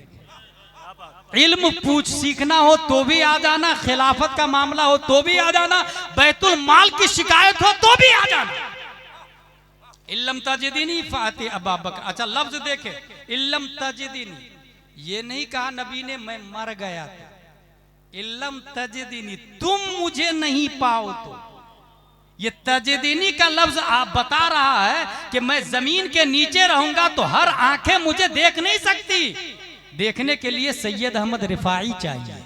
इल्म पूछ सीखना हो तो भी आ जाना, खिलाफत का मामला हो तो भी आ जाना, बैतुल माल की शिकायत हो तो भी आ जाना। इल्लम तजिदनी फाति अबा बकर। अच्छा लफ्ज देखे, इल्लम तजिदनी, ये नहीं कहा नबी ने मैं मर गया था। इल्लम तजिदनी, तुम मुझे नहीं पाओ तो। ये तजिदनी का लफ्ज आप बता रहा है कि मैं जमीन के नीचे रहूंगा तो हर आंखें मुझे देख नहीं सकती। देखने के लिए सैयद अहमद रिफाई चाहिए,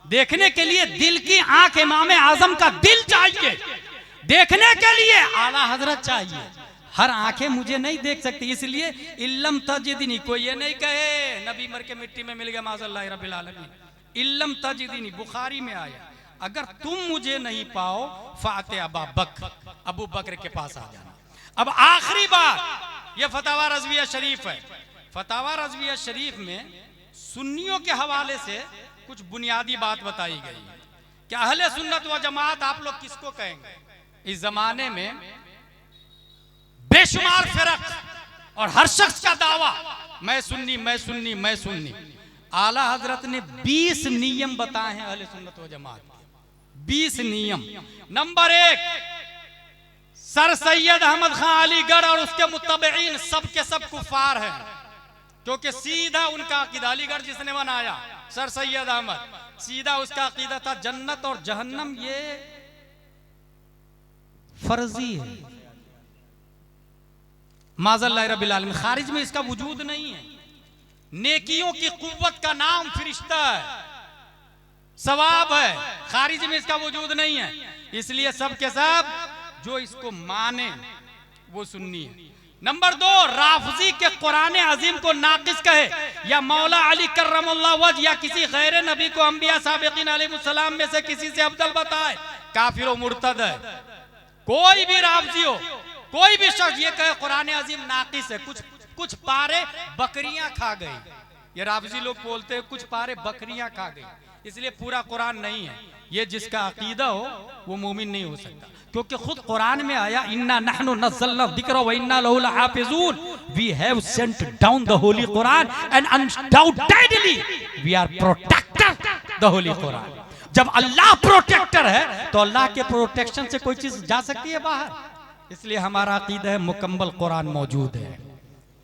देखने के लिए दिल की आंख इमाम आजम का दिल चाहिए, देखने के लिए आला हजरत चाहिए। हर आंखें मुझे नहीं देख सकती, इसलिए इल्लम तजिदनी। कोई ये नहीं कहे नबी मर के मिट्टी में मिल गया माज़अल्लाह रब्बिल आलमीन। इल्लम तजिदनी बुखारी में आया, अगर तुम मुझे नहीं पाओ फाते अबा बकर, अबू बकर के पास आ जाना। अब आखिरी बात, ये फतावा रज़विया शरीफ है। फतावा रज़विया शरीफ में सुन्नियों के हवाले से कुछ बुनियादी बात बताई गई है कि अहले सुन्नत व जमात आप लोग किसको कहेंगे। इस जमाने में बेशुमार फिरक और हर शख्स का दावा मैं सुन्नी, मैं सुन्नी, मैं सुन्नी। आला हजरत ने 20 नियम बताए हैं अहले सुन्नत व जमात के। 20 नियम। नंबर 1, सर सैयद अहमद खान अलीगढ़ और उसके मुत्तबईन सब के सब कुफार हैं, क्योंकि सीधा उनका अकीदा, अलीगढ़ जिसने बनाया सर सैयद अहमद, सीधा उसका अकीदा था जन्नत और जहन्नम ये फर्जी है, माज़अल्लाह रब्बिल आलमीन। खारिज में इसका वजूद नहीं है। नेकियों की कुव्वत का नाम फरिश्ता है, सवाब है, खारिज में इसका वजूद नहीं है। इसलिए सब के सब जो इसको माने वो सुन्नी है। नंबर 2, राफजी के कुरान अजीम को नाकिस कहे या मौला अली कर्रमल्लाह वजह या किसी गैर नबी को अंबिया साबिकीन अलैहिस्सलाम में से किसी से अफजल बताए, काफिर व मुर्तद है। कोई भी राफजी हो, कोई भी शख्स ये कहे कुरान अजीम नाकिस है, कुछ पारे बकरियां खा गई, ये राफजी लोग बोलते हैं कुछ पारे बकरियां खा गई, इसलिए पूरा कुरान नहीं है। ये जिसका अकीदा हो वो मोमिन नहीं हो सकता, क्योंकि खुद कुरान में आया इन्ना नहनु नज़्ज़लना ज़िक्र व इन्ना लहु लहाफ़िज़ून, we have sent down the holy Quran and undoubtedly we are protector the holy Quran. जब अल्लाह प्रोटेक्टर है तो अल्लाह के प्रोटेक्शन से कोई चीज जा सकती है बाहर। इसलिए हमारा अकीदा है मुकम्मल कुरान मौजूद है,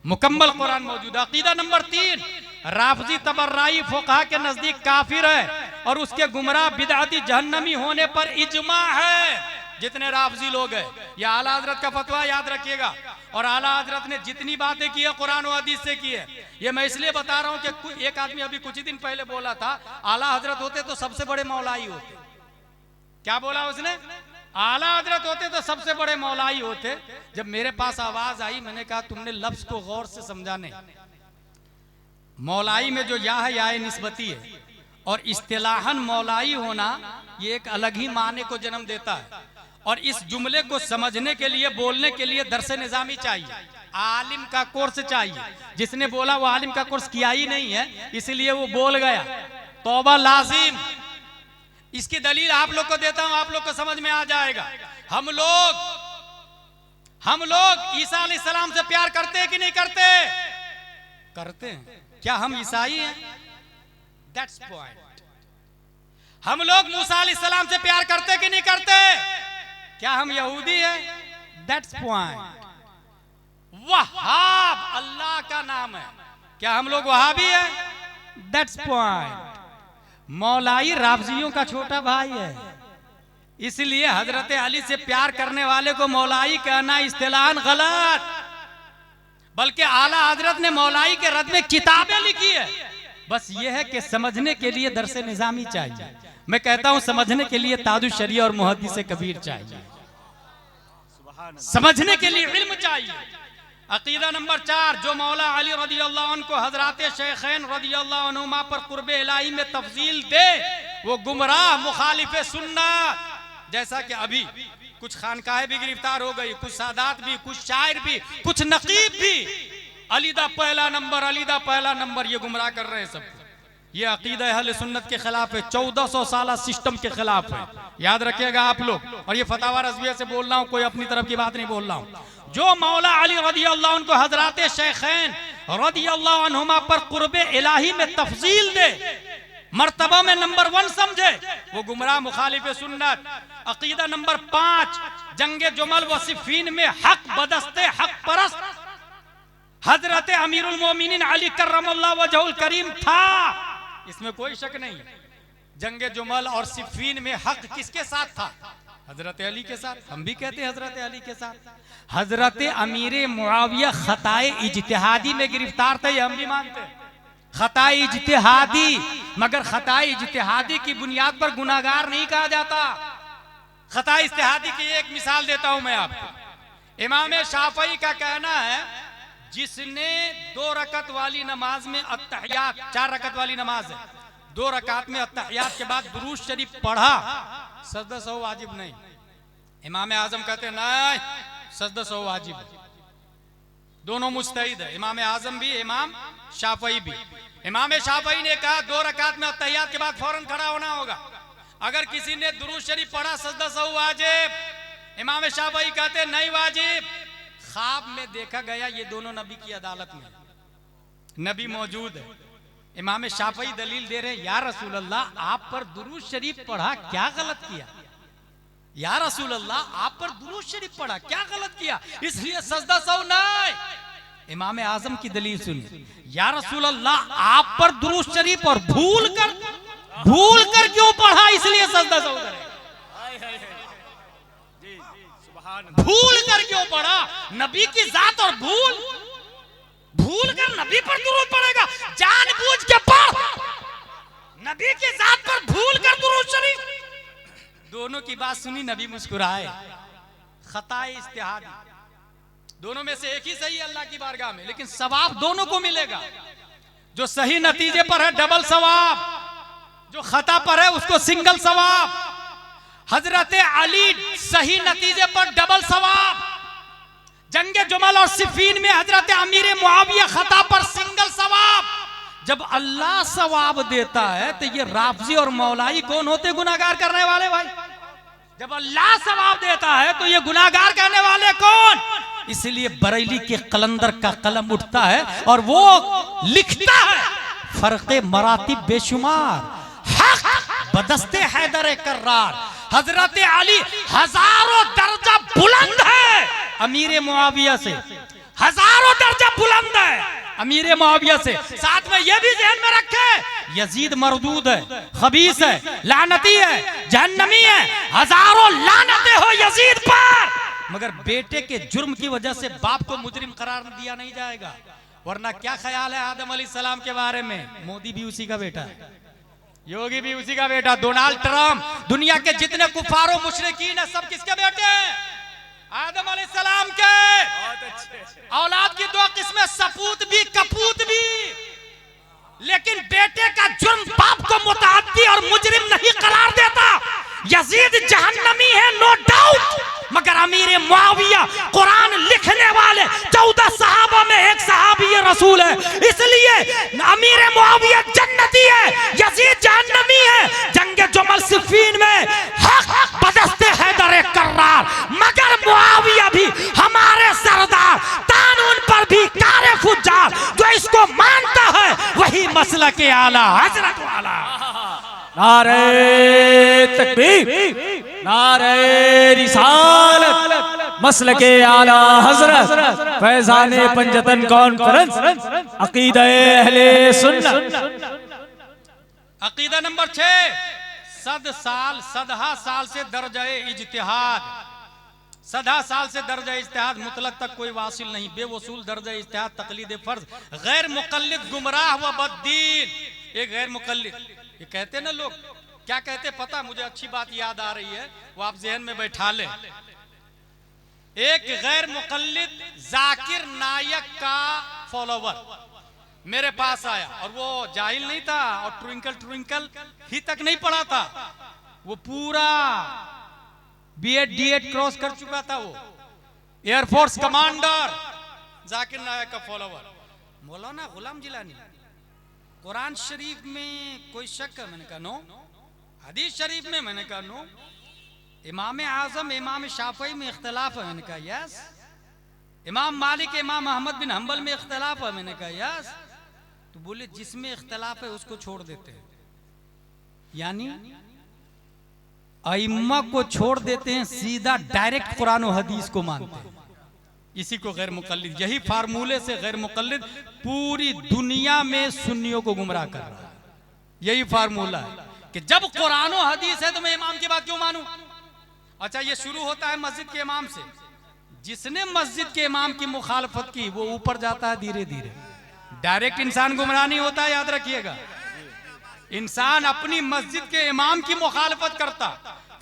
मुकम्मल कुरान मौजूद है। अकीदा नंबर 3, राफजी तबर्राई फुक़हा के नजदीक काफिर है और उसके गुमराह बिदअती जहन्नमी होने पर इजमा है। जितने राफजी लोग हैं, ये आला हजरत का फतवा याद रखिएगा। और आला हजरत ने जितनी बातें की है कुरान और हदीस से की है। ये मैं इसलिए बता रहा हूं कि एक आदमी अभी कुछ ही दिन पहले बोला था आला हजरत होते तो सबसे बड़े मौलाई होते। क्या बोला उसने? आला हजरत होते तो सबसे बड़े मौलाई होते। जब मेरे पास आवाज आई मैंने कहा तुमने लफ्ज को गौर से समझा नहीं। मौलाई में जो या है या निस्बती है और इस्तिलाहन मौलाई होना ये एक अलग ही माने को जन्म देता है। और इस जुमले को समझने के लिए, बोलने के लिए दरसे निजामी चाहिए, आलिम का कोर्स चाहिए। जिसने बोला वो आलिम का कोर्स किया ही नहीं है, इसलिए वो बोल गया। तौबा लाजिम। इसकी दलील आप लोग को देता हूं, आप लोग को समझ में आ जाएगा। हम लोग ईसा अलैहिस्सलाम से प्यार करते हैं कि नहीं करते? करते हैं। क्या हम ईसाई हैं? That's point. हम लोग मूसा अलैहिस्सलाम से प्यार करते कि नहीं करते? क्या हम यहूदी हैं? That's point. वहाब अल्लाह का नाम है, क्या हम लोग वहाबी हैं? That's point. मौलाई राफजियों का छोटा भाई है, इसलिए हजरत अली से प्यार करने वाले को मौलाई कहना इस्तिलाहन गलत, बल्कि आला हजरत ने मौलाई के रद में किताबें लिखी है। बस ये है कि समझने के लिए दरसे निजामी चाहिए। मैं कहता हूं समझने के लिए तादु शरिया और मुहद्दिस कबीर चाहिए, समझने के लिए इल्म चाहिए। अकीदा नंबर 4, जो मौला अली रदी अल्लाह अन्हु को हजरात शेखैन रदी अल्लाह अन्हुमा पर कुर्बे इलाही में तफजील दे, वो गुमराह मुखालिफ सुन्नत। जैसा कि अभी कुछ खानकाहें भी गिरफ्तार हो गई, कुछ सादात भी, कुछ शायर भी, कुछ नकीब भी, अलीदा पहला नंबर, अलीदा पहला नंबर, ये गुमराह कर रहे हैं सब। ये अकीदा अहले सुन्नत के खिलाफ है, 1400 साल सिस्टम के खिलाफ है, याद रखिएगा आप लोग। और ये फतावा रज़विया से बोल रहा हूँ, कोई अपनी तरफ की बात नहीं बोल रहा हूँ। जो मौला अली रदी अल्लाह अन्हु को हजरात शेखैन रदी अल्लाह अन्हुमा पर कुर्बे इलाही में तफजील दे, मर्तबा में नंबर 1 समझे, वो गुमराह मुखालिफ सुन्नत। अकीदा नंबर 5, जंगे जुमल व सिफ़ीन में हक बदस्ते हक परस्त हजरत अमीरुल मोमिनीन अली कर्रमल्लाहु वजहुल करीम था, इसमें कोई शक नहीं। जंगे जुमल और सिफ़ीन में हक किसके साथ था? हजरत अली के साथ। हम भी कहते हैं हजरत अली के साथ। हजरत अमीर मुआविया खताए इज्तिहादी में गिरफ्तार थे, हम भी मानते हैं, खताए इज्तिहादी। मगर खताए इज्तिहादी की बुनियाद पर गुनाहगार नहीं कहा जाता। खताए इज्तिहादी की एक मिसाल देता हूं मैं आपको। इमाम शाफई का कहना है, जिसने 2 रकत वाली नमाज में अत्तहियात, 4 रकत वाली नमाज है, 2 रकात में अत्तहियात के बाद दुरूद शरीफ पढ़ा, सजदा सहो वाजिब नहीं। इमाम आजम कहते नहीं, सजदा सहो वाजिब। दोनों मुस्तहिद है, इमाम आजम भी, इमाम शाफई भी। इमाम शाफई ने कहा 2 रकात में अत्तहियात के बाद फौरन खड़ा होना होगा। अगर किसी ने दुरूद शरीफ पढ़ा, सजदा सहो वाजिब। इमाम शाफई कहते नहीं वाजिब। ख्वाब में देखा गया ये दोनों नबी की अदालत में, नबी मौजूद है। इमाम शाफई दलील दे रहे हैं, या रसूल अल्लाह आप पर दुरूद शरीफ पढ़ा, क्या गलत किया? या रसूल अल्लाह आप पर दुरूद शरीफ पढ़ा, क्या गलत किया? इसलिए सजदा सहो नहीं। इमाम आजम की दलील सुनिए, या रसूल अल्लाह आप पर दुरूद शरीफ और भूल कर क्यों पढ़ा, इसलिए सजदा सहो करें। भूल कर क्यों पढ़ा? नबी की जात और भूल कर नबी पर दुरूद पड़ेगा, जानबूझ के पढ़। नबी की जात पर भूल कर दुरूद शरीफ। दोनों की बात सुनी, नबी मुस्कुराए। खताए इज्तिहादी, दोनों में से एक ही सही है अल्लाह की बारगाह में, लेकिन सवाब दोनों को मिलेगा। जो सही नतीजे पर है डबल सवाब, जो खता पर है उसको सिंगल सवाब। हजरत अली सही नतीजे पर डबल सवाब, जंगे जुमल और सिफ़ीन में हजरत अमीर मुआविया खता पर सिंगल सवाब। जब अल्लाह सवाब देता है तो ये राफजी और मौलाई कौन होते गुनाहगार करने वाले? भाई, जब अल्लाह सवाब देता है तो ये गुनाहगार करने वाले कौन? इसलिए बरेली के कलंदर का कलम उठता है और वो लिखता है, फर्क़े मरातिब बेशुमार, हक बदस्ते हैदर कर्रार। हजरत अली हजारों दर्जा बुलंद है अमीर मुआविया से, हजारों दर्जा बुलंद है अमीर मुआविया से। साथ में यह भी ध्यान में रखे, यजीद मरदूद है, खबीस है, लानती है, जहन्नमी है, हजारों लानतें हो यजीद पर, मगर बेटे के जुर्म की वजह से बाप को मुजरिम करार दिया नहीं जाएगा। वरना क्या ख्याल है आदम अलैहिस्सलाम के बारे में? मोदी भी उसी का बेटा है, योगी भी उसी का बेटा, डोनाल्ड ट्रंप, दुनिया के जितने कुफारों मुशरिकीन है सब किसके बेटे हैं? आदम अलैहिस्सलाम के। औलाद की 2 किस्में, सपूत भी कपूत भी, लेकिन बेटे का जुर्म बाप को मुतअद्दी और मुजरिम नहीं करार देता। यजीद जहन्नमी है नो डाउट, मगर अमीर मुआविया कुरान लिखने वाले 14 सहाबा में एक सहाबी रसूल है, इसलिए अमीर मुआविया जन्नती है, यजीद जहन्नमी है। जंगे जुमल सिफ़ीन में हक बदस्ते हैदर कर्रार, मगर मुआविया भी हमारे सरदार, कानून पर भी कारे फुज्जार, जो इसको मानता है वही मसलक आला हजरत वाला। नारे तकबीर, नारे रिसालत मसलके आला हजरत फैजाने पंजतन कॉन्फ्रेंस अकीदा अहले सुन्नत। अकीदा नंबर 6, सदहा साल से दर्जाए इज्तिहाद। सदा साल से दर्जा इज्तिहाद मुतलक तक कोई वासिल नहीं। बेवसूल दर्जा इज्तिहाद तकलीद फर्ज गैर मुकल्लिद गुमराह व बद्दीन। एक गैर मुकल्लिद, ये कहते ना लोग, क्या कहते पता, मुझे अच्छी बात याद आ रही है, वो आप जहन में बैठा ले। एक गैर मुकल्लिद जाकिर नायक का फॉलोवर मेरे पास आया और वो जाहिल नहीं था और ट्विंकल ट्विंकल ही तक नहीं पढ़ा था, वो पूरा बीएड डीएड क्रॉस कर चुका था। वो एयरफोर्स कमांडर जाकिर नायक का फॉलोवर। मौलाना गुलाम जिलानी, कुरान शरीफ में कोई शक है? मैंने कहा नो। हदीस शरीफ में? मैंने कहा नो। इमाम आजम इमाम शाफई में इख्तलाफ है? मैंने कहा यस। इमाम मालिक इमाम अहमद बिन हंबल में इख्तलाफ है? मैंने कहा यस। तो बोले जिसमें इख्तलाफ है उसको छोड़ देते हैं, यानी अइम्मा को छोड़ देते हैं, सीधा डायरेक्ट कुरान और हदीस को मानते हैं। इसी को गैर मुकल्लिद, यही फार्मूले से गैर मुकल्लिद पूरी दुनिया में सुन्नियों को गुमराह कर रहा है। यही फार्मूला है कि जब कुरान और हदीस है तो मैं इमाम की बात क्यों मानूं? अच्छा, ये शुरू होता है मस्जिद के इमाम से। जिसने मस्जिद के इमाम की मुखालफत की वो ऊपर जाता है धीरे धीरे। डायरेक्ट इंसान गुमराह नहीं होता, याद रखिएगा। इंसान अपनी मस्जिद के इमाम की मुखालफत करता,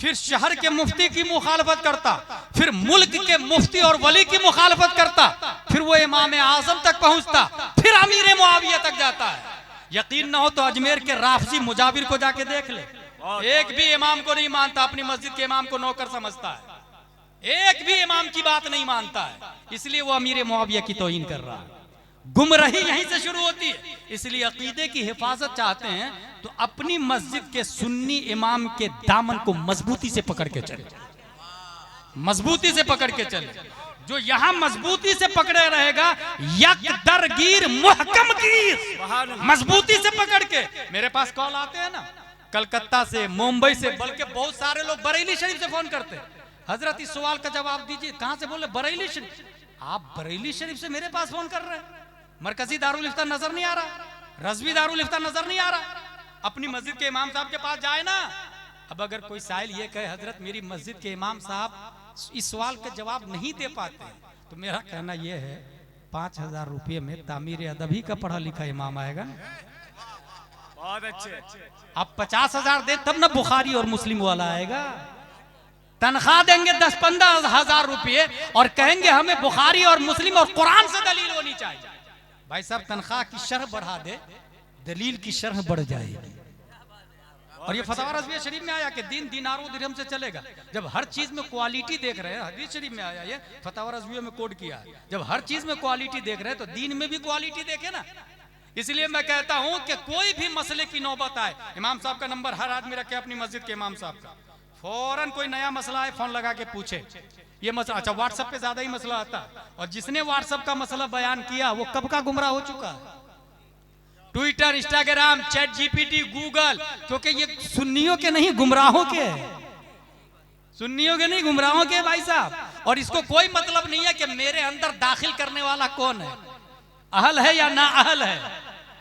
फिर शहर के मुफ्ती की मुखालफत करता, फिर मुल्क के मुफ्ती और वली की मुखालफत करता, फिर वो इमाम आजम तक पहुंचता, फिर अमीर मुआविया तक जाता है। यकीन ना हो तो अजमेर के राफजी मुजाविर को जाके देख ले, एक भी इमाम को नहीं मानता, अपनी मस्जिद के इमाम को नौकर समझता है, एक भी इमाम की बात नहीं मानता है, इसलिए वो अमीर मुआविया की तौहीन कर रहा है। गुमराही यहीं से शुरू होती है। इसलिए अकीदे की हिफाजत चाहते हैं तो अपनी मस्जिद के सुन्नी इमाम के दामन को मजबूती से पकड़ के चले, मजबूती से पकड़ के चले। जो यहां मजबूती से पकड़े रहेगा, यक दरगीर मुहकम गिर, मजबूती से पकड़ के। मेरे पास कॉल आते हैं ना कलकत्ता से, मुंबई से, बल्कि बहुत सारे लोग बरेली शरीफ से फोन करते हैं, हजरत इस सवाल का जवाब दीजिए। कहां से बोले? बरेली शरीफ। आप बरेली शरीफ से मेरे पास फोन कर रहे हैं? मरकजी दारुल इफ्ता नजर नहीं आ रहा, रजवी दारुल इफ्ता नजर नहीं आ रहा। अपनी मस्जिद के इमाम साहब के पास जाए ना। अब अगर कोई साहिल ये कहे हजरत मेरी मस्जिद के इमाम साहब इस सवाल का जवाब नहीं दे पाते, तो मेरा कहना यह है 5000 रुपये में तामीर अदबी का पढ़ा लिखा इमाम आएगा। बहुत अच्छे। आप 50,000 दे तब ना बुखारी और मुस्लिम वाला आएगा। तनख्वाह देंगे 10-15 हजार रुपये और कहेंगे हमें बुखारी और मुस्लिम और कुरान से दलील होनी चाहिए। भाई साहब, तनख्वाह की शरह बढ़ा दे, दलील की शरह बढ़ जाएगी। और ये फतवा रज़विया शरीफ में आया कि दीन दीनारों दिरहम से चलेगा। जब हर चीज में क्वालिटी देख रहे हैं, हदीस शरीफ में आया, ये फतवा रज़विया में कोड किया है, जब हर चीज में क्वालिटी देख रहे हैं तो दीन में भी क्वालिटी देखे ना। इसलिए मैं कहता हूं कि कोई भी मसले की नौबत आए, इमाम साहब का नंबर हर आदमी रखे अपनी मस्जिद के इमाम साहब का, फौरन कोई नया मसला है फोन लगा के पूछे ये मसला। अच्छा, व्हाट्सएप पे ज्यादा ही मसला आता, और जिसने व्हाट्सएप का मसला बयान किया वो कब का गुमराह हो चुका है। Twitter, Instagram, chat GPT, Google, क्योंकि ये सुन्नियों के नहीं गुमराहों के है, सुन्नियों के नहीं गुमराहों के भाई साहब। और इसको कोई मतलब नहीं है कि मेरे अंदर दाखिल करने वाला कौन है, अहल है या ना अहल है।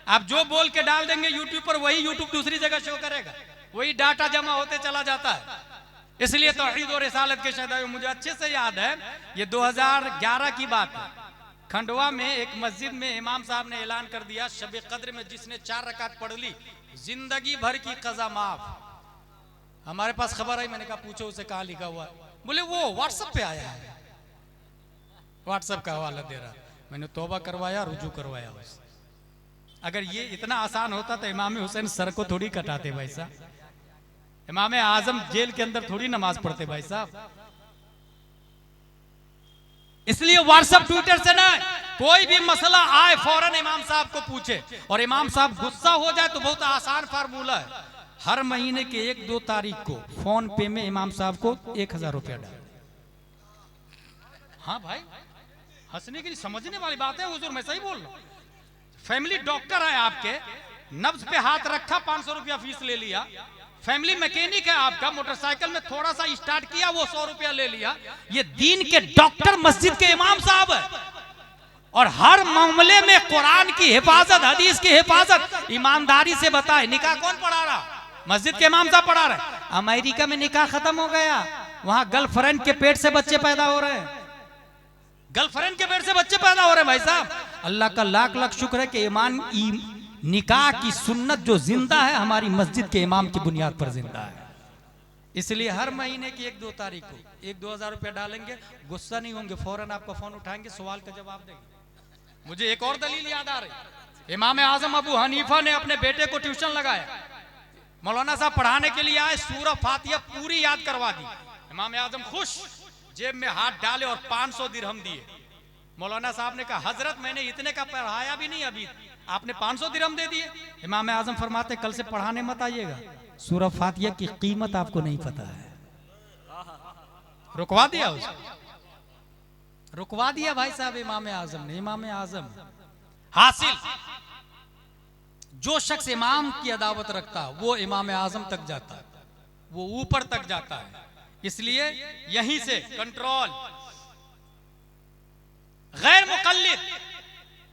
आप जो बोल के डाल देंगे यूट्यूब पर, वही यूट्यूब दूसरी जगह शो करेगा, वही डाटा जमा होते चला जाता है। इसलिए तौहीद और रिसालत के शहदाई, मुझे अच्छे से याद है, ये 2011 की बात है, खंडवा में एक मस्जिद में इमाम साहब ने ऐलान कर दिया, शब कद्र में जिसने 4 रकात पढ़ ली जिंदगी भर की कज़ा माफ। हमारे पास खबर आई, मैंने कहा पूछो उसे कहाँ लिखा हुआ है। बोले वो व्हाट्सएप पे आया है, व्हाट्सएप का हवाला दे रहा। मैंने तौबा करवाया, रुजू करवाया बस। अगर ये इतना आसान होता तो इमाम हुसैन सर को थोड़ी कटाते भाई साहब, इमाम आजम जेल के अंदर थोड़ी नमाज पढ़ते भाई साहब। इसलिए व्हाट्सएप ट्विटर से ना, कोई भी मसला आए फौरन इमाम साहब को पूछे, और इमाम साहब गुस्सा हो जाए तो बहुत आसान फार्मूला है, हर महीने के 1-2 तारीख को फोन पे में इमाम साहब को 1000 रुपया डाल। हाँ भाई, हंसने की समझने वाली बात है हुजूर, मैं सही बोल रहा हूं। फैमिली डॉक्टर है आपके, नब्ज पे हाथ रखा, 500 रुपया फीस ले लिया, फैमिली मैकेनिक है आपका, मोटरसाइकिल में थोड़ा सा स्टार्ट किया, वो 100 रुपया ले लिया। ये दीन के डॉक्टर मस्जिद के इमाम साहब है, और हर मामले में कुरान की हिफाजत, हदीस की हिफाजत ईमानदारी से बताए। निकाह कौन पढ़ा रहा? मस्जिद के इमाम साहब पढ़ा रहे। अमेरिका में निकाह खत्म हो गया, वहां गर्लफ्रेंड के पेट से बच्चे पैदा हो रहे हैं, गर्लफ्रेंड के पेट से बच्चे पैदा हो रहे हैं भाई साहब। अल्लाह का लाख लाख शुक्र है कि ईमान निकाह की सुन्नत जो जिंदा है हमारी मस्जिद के इमाम की बुनियाद पर जिंदा है। इसलिए हर महीने की 1-2 तारीख को 1-2 हज़ार रुपया डालेंगे, गुस्सा नहीं होंगे, फौरन आपका फोन उठाएंगे, सवाल का जवाब देंगे। मुझे एक और दलील याद आ रही, इमाम आजम अबू हनीफा ने अपने बेटे को ट्यूशन लगाया, मौलाना साहब पढ़ाने के लिए आए, सूरह फातिहा पूरी याद करवा दी। इमाम आजम खुश, जेब में हाथ डाले और 500 दिरहम दिए। मौलाना साहब ने कहा हजरत मैंने इतने का पढ़ाया भी नहीं, अभी आपने 500 दिरहम दे दिए। इमाम आजम फरमाते कल से पढ़ाने मत आइएगा, सूरह फातिहा की कीमत आपको नहीं पता है। रुकवा दिया उसको, रुकवा दिया भाई साहब इमाम आजम ने। इमाम आजम हासिल, जो शख्स इमाम की अदावत रखता है वो इमाम आजम तक जाता है, वो ऊपर तक जाता है। इसलिए यहीं से कंट्रोल। गैर मुकल्लिद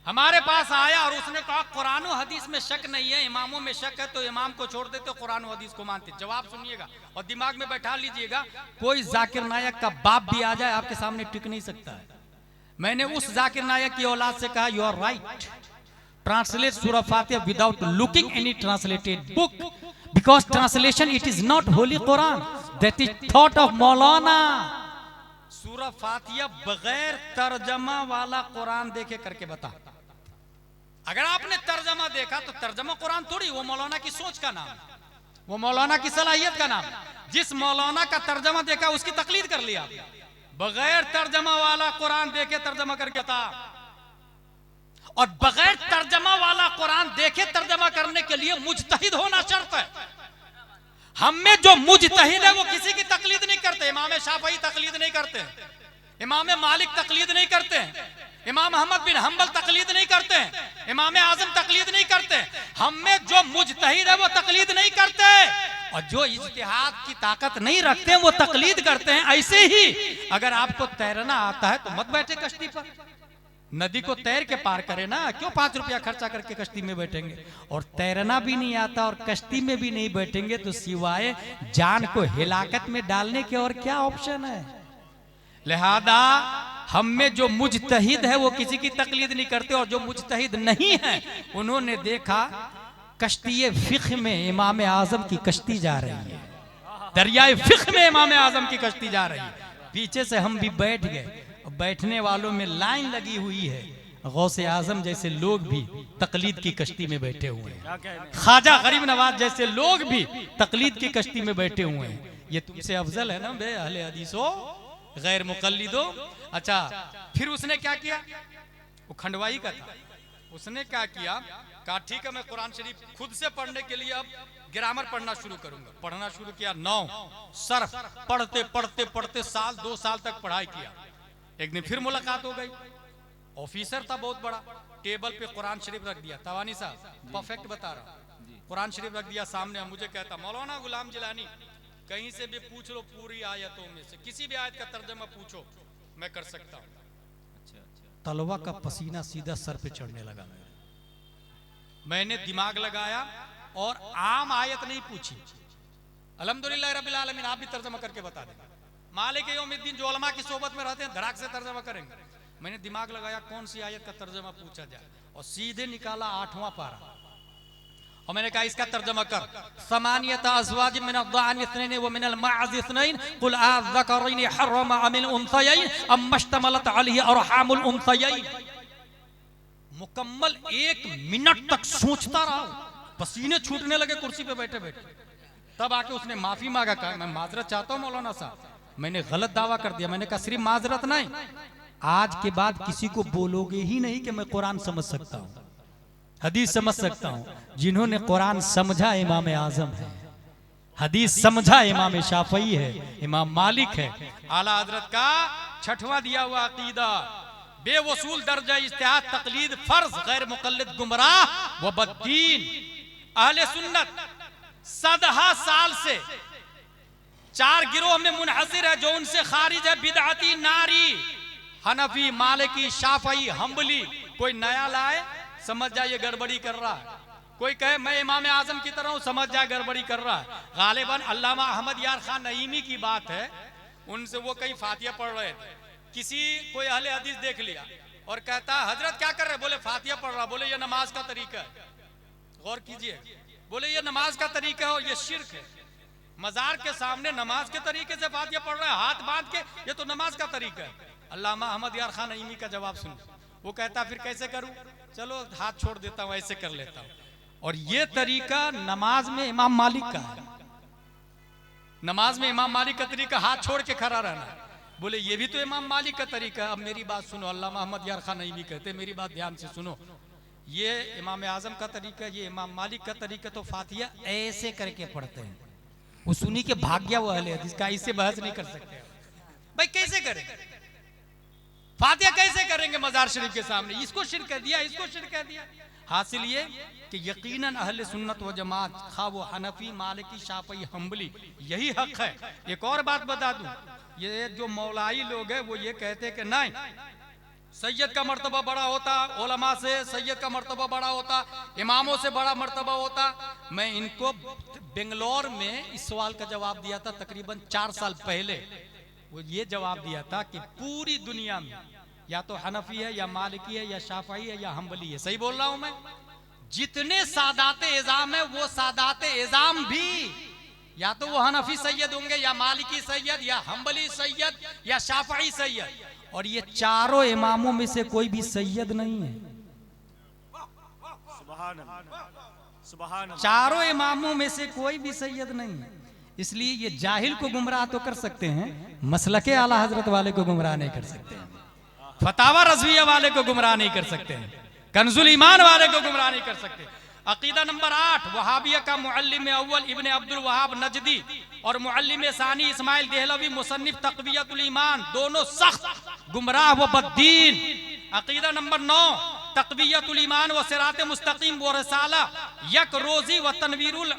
हमारे पास आया और उसने कहा कुरान और हदीस में शक नहीं है, इमामों में शक है, तो इमाम को छोड़ देते, कुरान और हदीस को मानते। जवाब सुनिएगा और दिमाग में बैठा लीजिएगा, कोई जाकिर नायक का बाप भी आ जाए आपके सामने टिक नहीं सकता है। मैंने उस जाकिर नायक की औलाद से कहा यू आर राइट, ट्रांसलेट सूरह फातिहा without looking any translated book, because translation it is not holy Quran, that is thought of मौलाना। सूरह फातिहा बगैर तर्जमा वाला कुरान देखे करके बता। अगर आपने तर्जमा देखा तो तर्जमा कुरान थोड़ी, वो मौलाना की सोच का नाम, वो मौलाना की सलाहियत का नाम। जिस मौलाना का तर्जमा देखा उसकी तकलीद कर लिया। बगैर तर्जमा वाला कुरान देखे तर्जमा करके बता, और बगैर तर्जमा वाला कुरान देखे तर्जमा करने के लिए मुजतहिद होना शर्त है। हम में जो मुजतहिद है वो किसी की तकलीद नहीं करते। इमाम शाफई तकलीद नहीं करते, इमाम मालिक तकलीद नहीं करते, इमाम अहमद बिन हंबल तकलीद नहीं करते, इमाम आजम तकलीद नहीं करते। हम में जो मुजतहिद है वो तकलीद नहीं करते, और जो इज्तिहाद की ताकत नहीं रखते वो तकलीद करते हैं। ऐसे ही अगर आपको तैरना आता है तो मत बैठे कश्ती पर, नदी को तैर के पार करे ना, क्यों 5 रुपया खर्चा करके कश्ती में बैठेंगे। और तैरना भी नहीं आता और कश्ती में भी नहीं बैठेंगे तो सिवाय जान को हिलाकत में डालने के और क्या ऑप्शन है। लिहाजा हम में जो मुजतहिद है वो किसी की तकलीद नहीं करते, और जो मुजतहिद नहीं है उन्होंने देखा कश्ती फिक्र में इमाम आजम की कश्ती जा रही है, दरियाए फिक्र में इमाम आजम की कश्ती जा रही है। पीछे से हम भी बैठ गए, बैठने वालों में लाइन लगी हुई है, गौसे आजम जैसे लोग भी तकलीद की कश्ती में बैठे हुए हैं, ख्वाजा गरीब नवाज जैसे लोग भी तकलीद की कश्ती में बैठे हुए हैं। ये तुमसे अफजल है ना बे अहले हदीसो गैर मुकल्लिदो। अच्छा, फिर उसने क्या किया, वो खंडवाई का था, उसने क्या किया, कहा ठीक है मैं कुरान शरीफ खुद से पढ़ने के लिए अब ग्रामर पढ़ना शुरू करूंगा। पढ़ना शुरू किया, 9 सर्फ पढ़ते पढ़ते पढ़ते साल 2 साल तक पढ़ाई किया। एक दिन फिर मुलाकात हो गई, ऑफिसर था बहुत बड़ा, टेबल पे कुरान शरीफ रख दिया। तवानी साहब परफेक्ट बता रहा, कुरान शरीफ रख दिया सामने। मुझे कहता मौलाना गुलाम जिलानी कहीं से भी पूछ लो, पूरी आयतों में से किसी भी आयत का तर्जमा पूछो, मैं कर सकता हूँ। तलवा का पसीना सीधा सर पे चढ़ने लगा। मैंने दिमाग लगाया और आम आयत नहीं पूछी, अल्हम्दुलिल्लाह रब्बिल आलमीन, आप भी तर्जमा करके बता दें। मालिक यौमिद्दीन जो उलमा की सोबत में रहते हैं धड़ाक से तर्जमा करेंगे। मैंने दिमाग लगाया कौन सी आयत का तर्जमा पूछा जाए, और सीधे निकाला 8वां पारा, और मैंने कहा इसका तर्जमा कर, समानियता अज़वाज मिन अद-दान इत्नैन व मिन अल-माअज़ इत्नैन कुल अज़-ज़करैन हर्रम अमिल उन्सयैन अम्मा इश्तमलत अलैहि अरहामुल उन्सयैन। मुकम्मल 1 मिनट तक सोचता रहा, पसीने छूटने लगे कुर्सी पे बैठे बैठे। तब आके उसने माफी मांगा, कहा मैं माजरत चाहता हूँ मौलाना साहब, मैंने गलत दावा कर दिया। मैंने कहा सिर्फ माजरत नहीं, आज के बाद किसी को बोलोगे ही नहीं कि मैं कुरान समझ सकता हूँ, हदीस समझ सकता हूँ। जिन्होंने कुरान समझा इमाम आजम है, हदीस समझा इमाम शाफई है, इमाम मालिक है। आला हजरत का 6वां दिया हुआ अकीदा, बेवसूल दर्जा इज्तिहाद तकलीद फर्ज, गैर मुकल्लिद गुमराह व बद्दीन। अहले सुन्नत सदहा साल से 4 गिरोह में मुनहसिर है जो उनसे खारिज है। बिदअती नारी, हनफी, मालिकी, शाफई, हम्बली। कोई नया लाए समझ जाए ये गड़बड़ी कर रहा है। कोई कहे मैं इमाम आजम की तरह हूं, समझ जाए गड़बड़ी कर रहा है। गालिबन अल्लामा अहमद यार खान नईमी की बात है, उनसे वो कहीं फातिया पढ़ रहे थे, किसी कोई अहले हदीस देख लिया और कहता हजरत क्या कर रहे? बोले फातिया पढ़ रहा। बोले ये नमाज का तरीका है। गौर कीजिए, बोले ये नमाज का तरीका है और ये शिर्क है। मजार के सामने नमाज के तरीके से फातिया पढ़ रहा है, हाथ बांध के, ये तो नमाज का तरीका है। अल्लामा अहमद यार खान नईमी का जवाब सुन, वो कहता फिर कैसे करूं? चलो हाथ छोड़ देता हूं, ऐसे कर लेता हूं। और ये तरीका नमाज में इमाम मालिक का है। नमाज में इमाम मालिक का तरीका हाथ छोड़ के खड़ा रहना। बोले ये भी तो इमाम मालिक का तरीका है। अब मेरी बात सुनो, अल्लामा अहमद यार खान नईमी कहते, मेरी बात ध्यान से सुनो, ये इमाम आजम का तरीका, ये इमाम मालिक का तरीका, तो फातिया ऐसे करके पढ़ते हैं। वो सुनी के भाग गया वो अहले हदीस का, इससे बहस नहीं कर सकते भाई। कैसे करेंगे फातिया, कैसे करेंगे मजार शरीफ के सामने? इसको शिर्क कह दिया, इसको शिर्क कह दिया। हासिल ये कि यकीनन अहले सुन्नत व जमात, खा वो हनफी, मालिकी, शाफई, हम्बली, यही हक है। एक और बात बता दूं, ये जो मौलाई लोग हैं वो ये कहते हैं कि नहीं, सैयद का मर्तबा बड़ा होता, उलमा से सैयद का मर्तबा बड़ा होता, इमामों से बड़ा मर्तबा होता। मैं इनको बेंगलोर में इस सवाल का जवाब दिया था तकरीबन 4 साल पहले। वो ये जवाब दिया था कि पूरी दुनिया में या तो हनफी है या मालिकी है या शाफई है या हम्बली है। सही बोल रहा हूं मैं? जितने सादाते इज़ाम है वो सादाते इज़ाम भी या तो वो हनफी सैयद होंगे या मालिकी सैयद या हम्बली सैयद या शाफई सैयद। और ये चारों इमामों में से कोई भी सैयद नहीं है। चारों इमामों में से कोई भी सैयद नहीं है। इसलिए ये जाहिल को गुमराह तो कर सकते हैं, मसलके आला हजरत वाले को गुमराह नहीं कर सकते हैं, फतावा रज़विया वाले को गुमराह नहीं कर सकते हैं, कंजुल ईमान वाले को गुमराह नहीं कर सकते। अकीदा नंबर 8, वहाबिया का मुअल्लिम अव्वल इब्न अब्दुल वहाब नजदी और मुअल्लिम सानी इस्माइल देहलवी मुसन्निफ तक़वियतुल ईमान, दोनों सख्त गुमराह व बद्दीन। अकीदा नंबर 9, तक़वियतुल ईमान व सिरात मुस्तकीम व रिसाला यक रोजी व तनवीरुल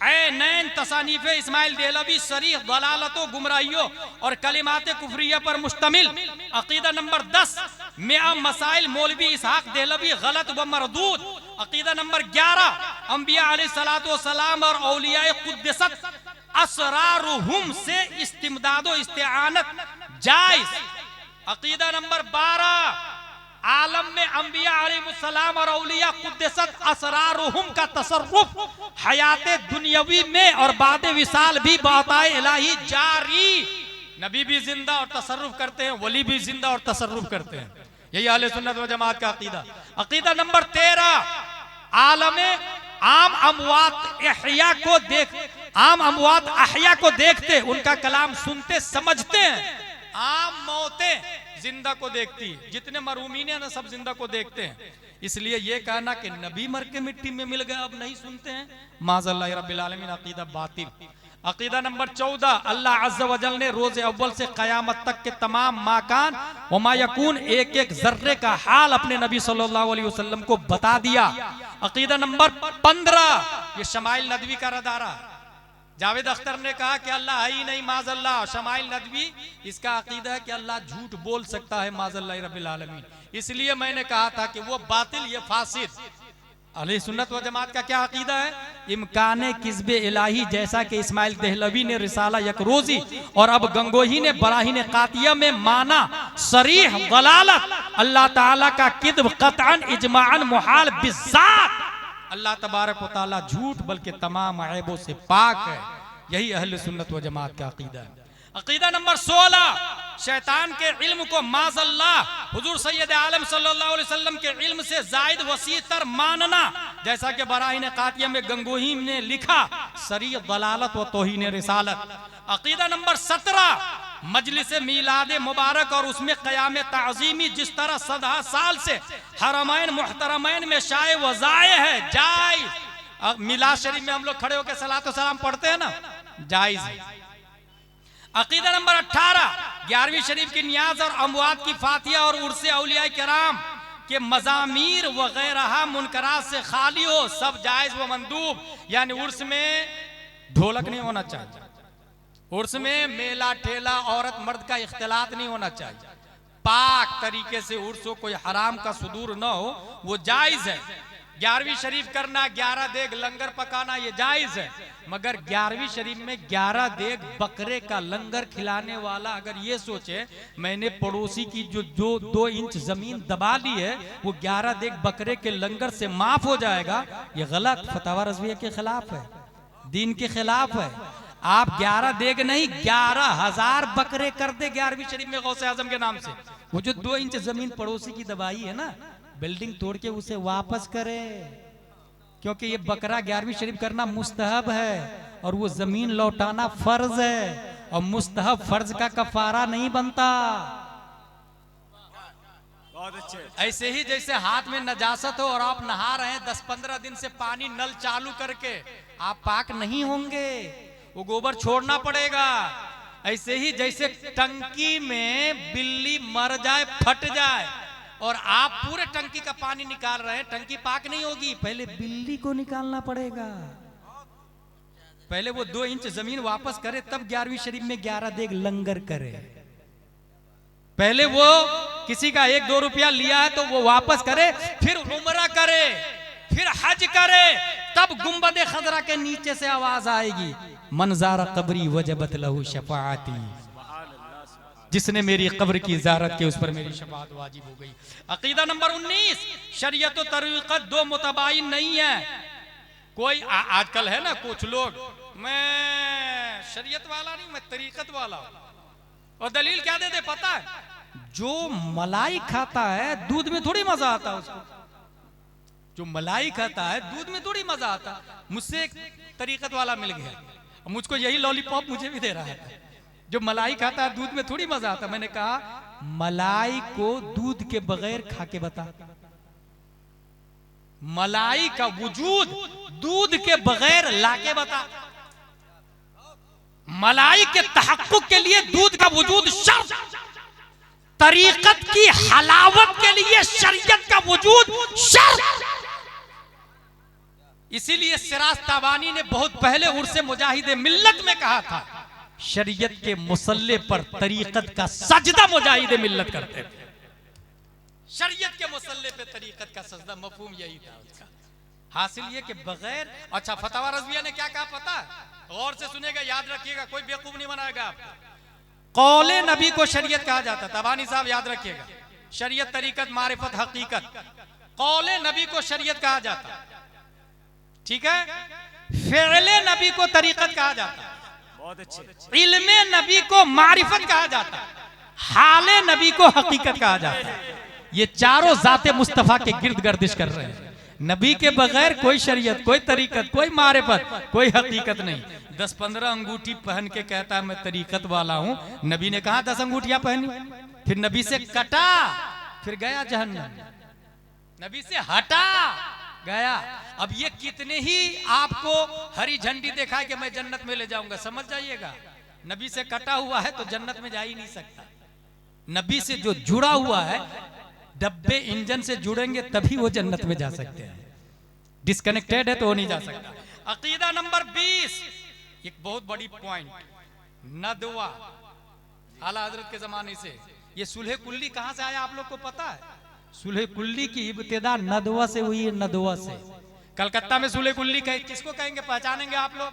ऐनैन तसानीफ इस्माइल देहलवी सरीह दलालतो गुमराहियों और कलिमात कुफरिया पर मुश्तमिल। अकीदा नंबर 10, मिया मसाइल मौलवी इसहाक देहलवी गलत व मरदूद। अकीदा नंबर 11, अंबिया अलैहिस्सलातु वस्सलाम और औलियाए कुद्दसत असरारुहुम से इस्तिमदाद व इस्तिआनत जायज। अकीदा नंबर 12, आलम में अंबिया अलैहिस्सलाम और औलिया कुद्दसत असरारुहुम का तसर्रुफ हयात दुनियावी में और बाद विसाल भी बाताए इलाही जारी। नबी भी जिंदा और तसर्रुफ करते हैं, वली भी जिंदा और तसर्रुफ करते हैं। यही अहले सुन्नत व जमात का अकीदा। अकीदा नंबर 13, आम अमवात अहया को देखते, उनका कलाम सुनते समझते हैं। आम मौतें जिंदा को देखती है, जितने मरूमीन है ना सब जिंदा को देखते हैं। इसलिए ये कहना कि नबी मर के मिट्टी में मिल गए अब नहीं सुनते हैं, माज़अल्लाह रब्बिल आलमीन, अकीदा बातिल। अकीदा नंबर 14, अल्लाह अज़्ज़ व जल ने रोज़ अव्वल से क़यामत तक के तमाम माकान व मा यकून एक एक जर्रे का हाल अपने नबी सल्लल्लाहु अलैहि वसल्लम को बता दिया। अकीदा नंबर 15, ये शमाइल नदवी का रदारा। जावेद अख्तर ने कहा कि अल्लाह है ही नहीं, माज़अल्लाह। शमाइल नदवी इसका अकीदा है कि अल्लाह झूठ बोल सकता है, माज़अल्लाह रब्बिल आलमीन। इसलिए मैंने कहा था कि वो बातिल, ये फासिद। अहले सुन्नत व जमात का क्या अकीदा है? इम्कान किस्बे इलाही, जैसा कि इस्माइल देहलवी ने रिसाला यकरोजी और अब गंगोही ने बराहीन कातिया में माना सरीह दलालत। अल्लाह ताला का किद्ब कतअन इजमाअन मुहाल बिज़ात। अल्लाह तबारक व तआला झूठ बल्कि तमाम ऐबों से पाक है। यही अहले सुन्नत व जमात का अकीदा है। अकीदा नंबर 16, शैतान के इल्म को माज़अल्लाह हुजूर सैयद आलम सल्लल्लाहु अलैहि वसल्लम के इल्म से जायद वसी तर मानना, जैसा कि बराहीन कातिया में गंगोही ने लिखा सरीह दलालत व तौहीन रिसालत। अकीदा नंबर 17, मजलिस मीलाद मुबारक और उसमें क़याम ताज़ीमी जिस तरह 17 साल से हरमैन मुहतरमैन में शाये व ज़ाये है, जायज़। मिलाद शरीफ में हम लोग खड़े होकर सलात व सलाम पढ़ते हैं ना, जायज़ है। अकीदा नंबर 18, 11वीं शरीफ की नियाज और अमवात की फातिया और उर्से औलिया किराम के मज़ामीर वगैरह मुनकरात से खाली हो, सब जायज़ व मंदूब। यानी उर्स में ढोलक नहीं होना चाहिए। उर्स में मेला ठेला औरत मर्द का इख्तिलात नहीं होना चाहिए। पाक तरीके से उर्स हो, कोई हराम का सुदूर न हो, वो जायज है। 11वीं शरीफ करना, 11 देग लंगर पकाना, ये जायज है। मगर 11वीं शरीफ में 11 देग बकरे का लंगर खिलाने वाला अगर ये सोचे मैंने पड़ोसी की जो 2 इंच जमीन दबा ली है वो 11 देग बकरे के लंगर से माफ हो जाएगा, ये गलत फतवा रज़विया के खिलाफ है, दीन के खिलाफ है। आप 11 देग नहीं 11,000 बकरे कर दे 11वीं शरीफ में गौसे आजम के नाम से। वो जो 2 इंच जमीन पड़ोसी की दबाई है ना, बिल्डिंग तोड़ के उसे वापस करे, क्योंकि ये बकरा 11वीं शरीफ करना मुस्तहब है और वो जमीन लौटाना फर्ज है, और मुस्तहब फर्ज का कफारा नहीं बनता। बहुत अच्छे। ऐसे ही जैसे हाथ में नजासत हो और आप नहा रहे हैं 10-15 दिन से पानी नल चालू करके, आप पाक नहीं होंगे, वो गोबर छोड़ना पड़ेगा। ऐसे ही जैसे टंकी में बिल्ली मर जाए, फट जाए, और आप पूरे टंकी का पानी निकाल रहे हैं, टंकी पाक नहीं होगी, पहले बिल्ली को निकालना पड़ेगा। पहले वो 2 इंच जमीन वापस करे, तब 11वीं शरीफ में 11 देग लंगर करे। पहले वो किसी का 1-2 रुपया लिया है तो वो वापस करे, फिर उम्रा करे, फिर हज करे, तब गुंबद खजरा के नीचे से आवाज आएगी, मनजारा कब्री वजबत लहू शफाअती, जिसने मेरी कब्र की ज़ियारत की उस पर मेरी शफाअत वाजिब हो गई। अकीदा नंबर 19, शरीयत और तरीक़त 2 मुतबाइन नहीं है। कोई आजकल है ना कुछ लोग, मैं शरीयत वाला नहीं, मैं तरीक़त वाला हूं, और दलील क्या दे दे पता है? जो मलाई खाता है दूध में थोड़ी मजा आता है उसको, जो मलाई खाता है दूध में थोड़ी मजा आता। मुझसे एक तरीक़त वाला मिल गया, मुझको यही लॉलीपॉप मुझे भी दे रहा है। जो मलाई खाता है दूध में थोड़ी मजा आता। मैंने कहा मलाई को दूध के बगैर खा के बता, मलाई का वजूद दूध के बगैर लाके बता। मलाई के तहक्कुक के लिए दूध का वजूद शर्त, तरीक़त की हलावत के लिए शरीयत का वजूद शर्त। इसीलिए सिराज ताबानी ने बहुत पहले उर्से मुजाहिदे मिल्लत में कहा था, शरीयत के मुसल्ले पर तरीक़त का सजदा मुजाहिदे मिल्लत करते थे। शरीयत के मुसल्ले पे तरीक़त का सजदा, मफहूम यही था उसका। हासिल ये कि बगैर, अच्छा फतवा रज़विया ने क्या कहा पता है? गौर से सुनेगा, याद रखिएगा, कोई बेवकूफ नहीं बनाएगा आपको। कौले नबी को शरीयत कहा जाता, तबानी साहब याद रखिएगा, शरीयत तरीक़त मारिफत हकीकत, कौले नबी को शरीयत कहा जाता, ठीक है। फ़िअले नबी को तरीक़त कहा जाता, बहुत अच्छे। इल्मे नबी को मारिफत कहा जाता, हाले नबी को हकीकत कहा जाता। ये चारों जाते मुस्तफा के गिर्द गर्दिश कर रहे हैं। नबी के बगैर कोई शरीयत, कोई तरीक़त, कोई मारिफत, कोई हकीकत नहीं। 10-15 अंगूठी पहन के कहता है मैं तरीक़त वाला हूं। नबी ने कहा 10 अंगूठियां पहनी, फिर नबी से कटा, फिर गया जहन्नम, नबी से हटा गया। अब ये कितने ही आपको हरी झंडी दिखाए कि मैं जन्नत में ले जाऊंगा, समझ जाइएगा, नबी से कटा हुआ है तो जन्नत में जा ही नहीं सकता। नबी से जो जुड़ा हुआ है, डब्बे इंजन से जुड़ेंगे तभी वो जन्नत में जा सकते हैं, डिस्कनेक्टेड है तो वो नहीं जा सकता। अकीदा नंबर 20, एक बहुत बड़ी पॉइंट, नदवा। आला हजरत के जमाने से ये सुलह कुल्ली कहां से आया आप लोग को पता है? सुलह कुल्ली की इब्तिदा नदवा से हुई है, नदवा से। कलकत्ता में सुलह कुल्ली किसको कहेंगे, पहचानेंगे आप लोग?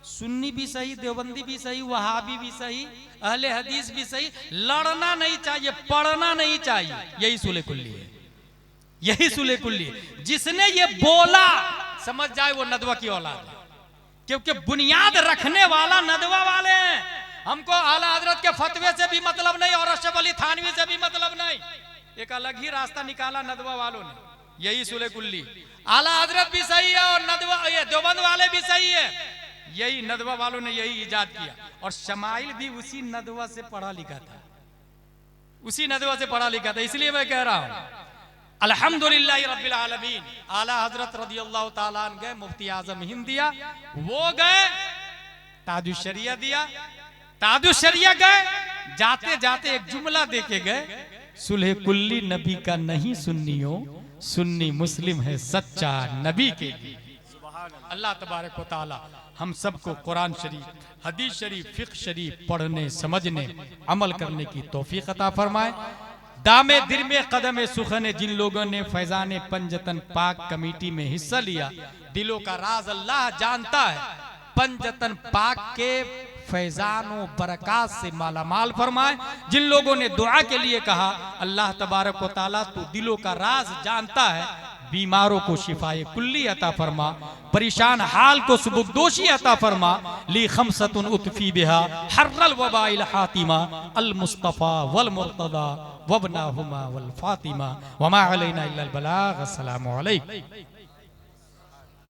सुन्नी भी सही, देवबंदी भी सही, वहाबी भी सही, अहले हदीस भी सही। लड़ना नहीं चाहिए, पढ़ना नहीं चाहिए, यही सुलह कुल्ली है, यही सुलह कुल्ली है। जिसने ये बोला समझ जाए वो नदवा की औलाद है, क्योंकि बुनियाद रखने वाला नदवा वाले हैं। हमको आला हजरत के फतवे से भी मतलब नहीं और अशरफ अली थानवी से भी मतलब नहीं, एक अलग ही रास्ता निकाला नदवा वालों ने, यही सुलह कुल्ली। आला हजरत भी सही है और नदवा, ये देवबंद वाले भी सही है, यही नदवा वालों ने यही इजाद किया। और शमाइल भी उसी नदवा से पढ़ा लिखा था, उसी नदवा से पढ़ा लिखा था। इसलिए मैं कह रहा हूं अल्हम्दुलिल्लाह रब्बिल आलमीन। आला हजरत रदियल्लाहु ताला अन्हु गए, मुफ्ती आजम हिंद दिया, वो गए ताजुश शरिया दिया, ताजुश शरिया गए, जाते जाते एक जुमला देके गए, सुलह कुल्ली नबी का नहीं सुन्नियों, सुन्नी मुस्लिम है सच्चा नबी के लिए। अल्लाह तबारक व तआला हम सबको कुरान शरीफ, हदीस शरीफ, फिक्र शरीफ पढ़ने, समझने, अमल करने की तौफीक अता फरमाए। दामे दिरमे कदम सुखने जिन लोगों ने फैजान पंजतन पाक कमेटी में हिस्सा लिया, दिलों का राज अल्लाह जानता है। पंजतन पाक के फैजानों बरकत से मालामाल फरमाए। जिन लोगों ने दुआ के लिए कहा, अल्लाह तबारक व तआला तू दिलों का राज जानता है, बीमारों को शिफाए कुल्ली अता फरमा, परेशान हाल को सुबुकदोशी अता फरमा। ली खमसतुन उतफी बिहा हर्रल वबाइल हातिमा अल मुस्तफा वल मुर्तदा वबनाहुमा वल फातिमा वमा अलैना इल्लल बलाग। अस्सलामु अलैकुम।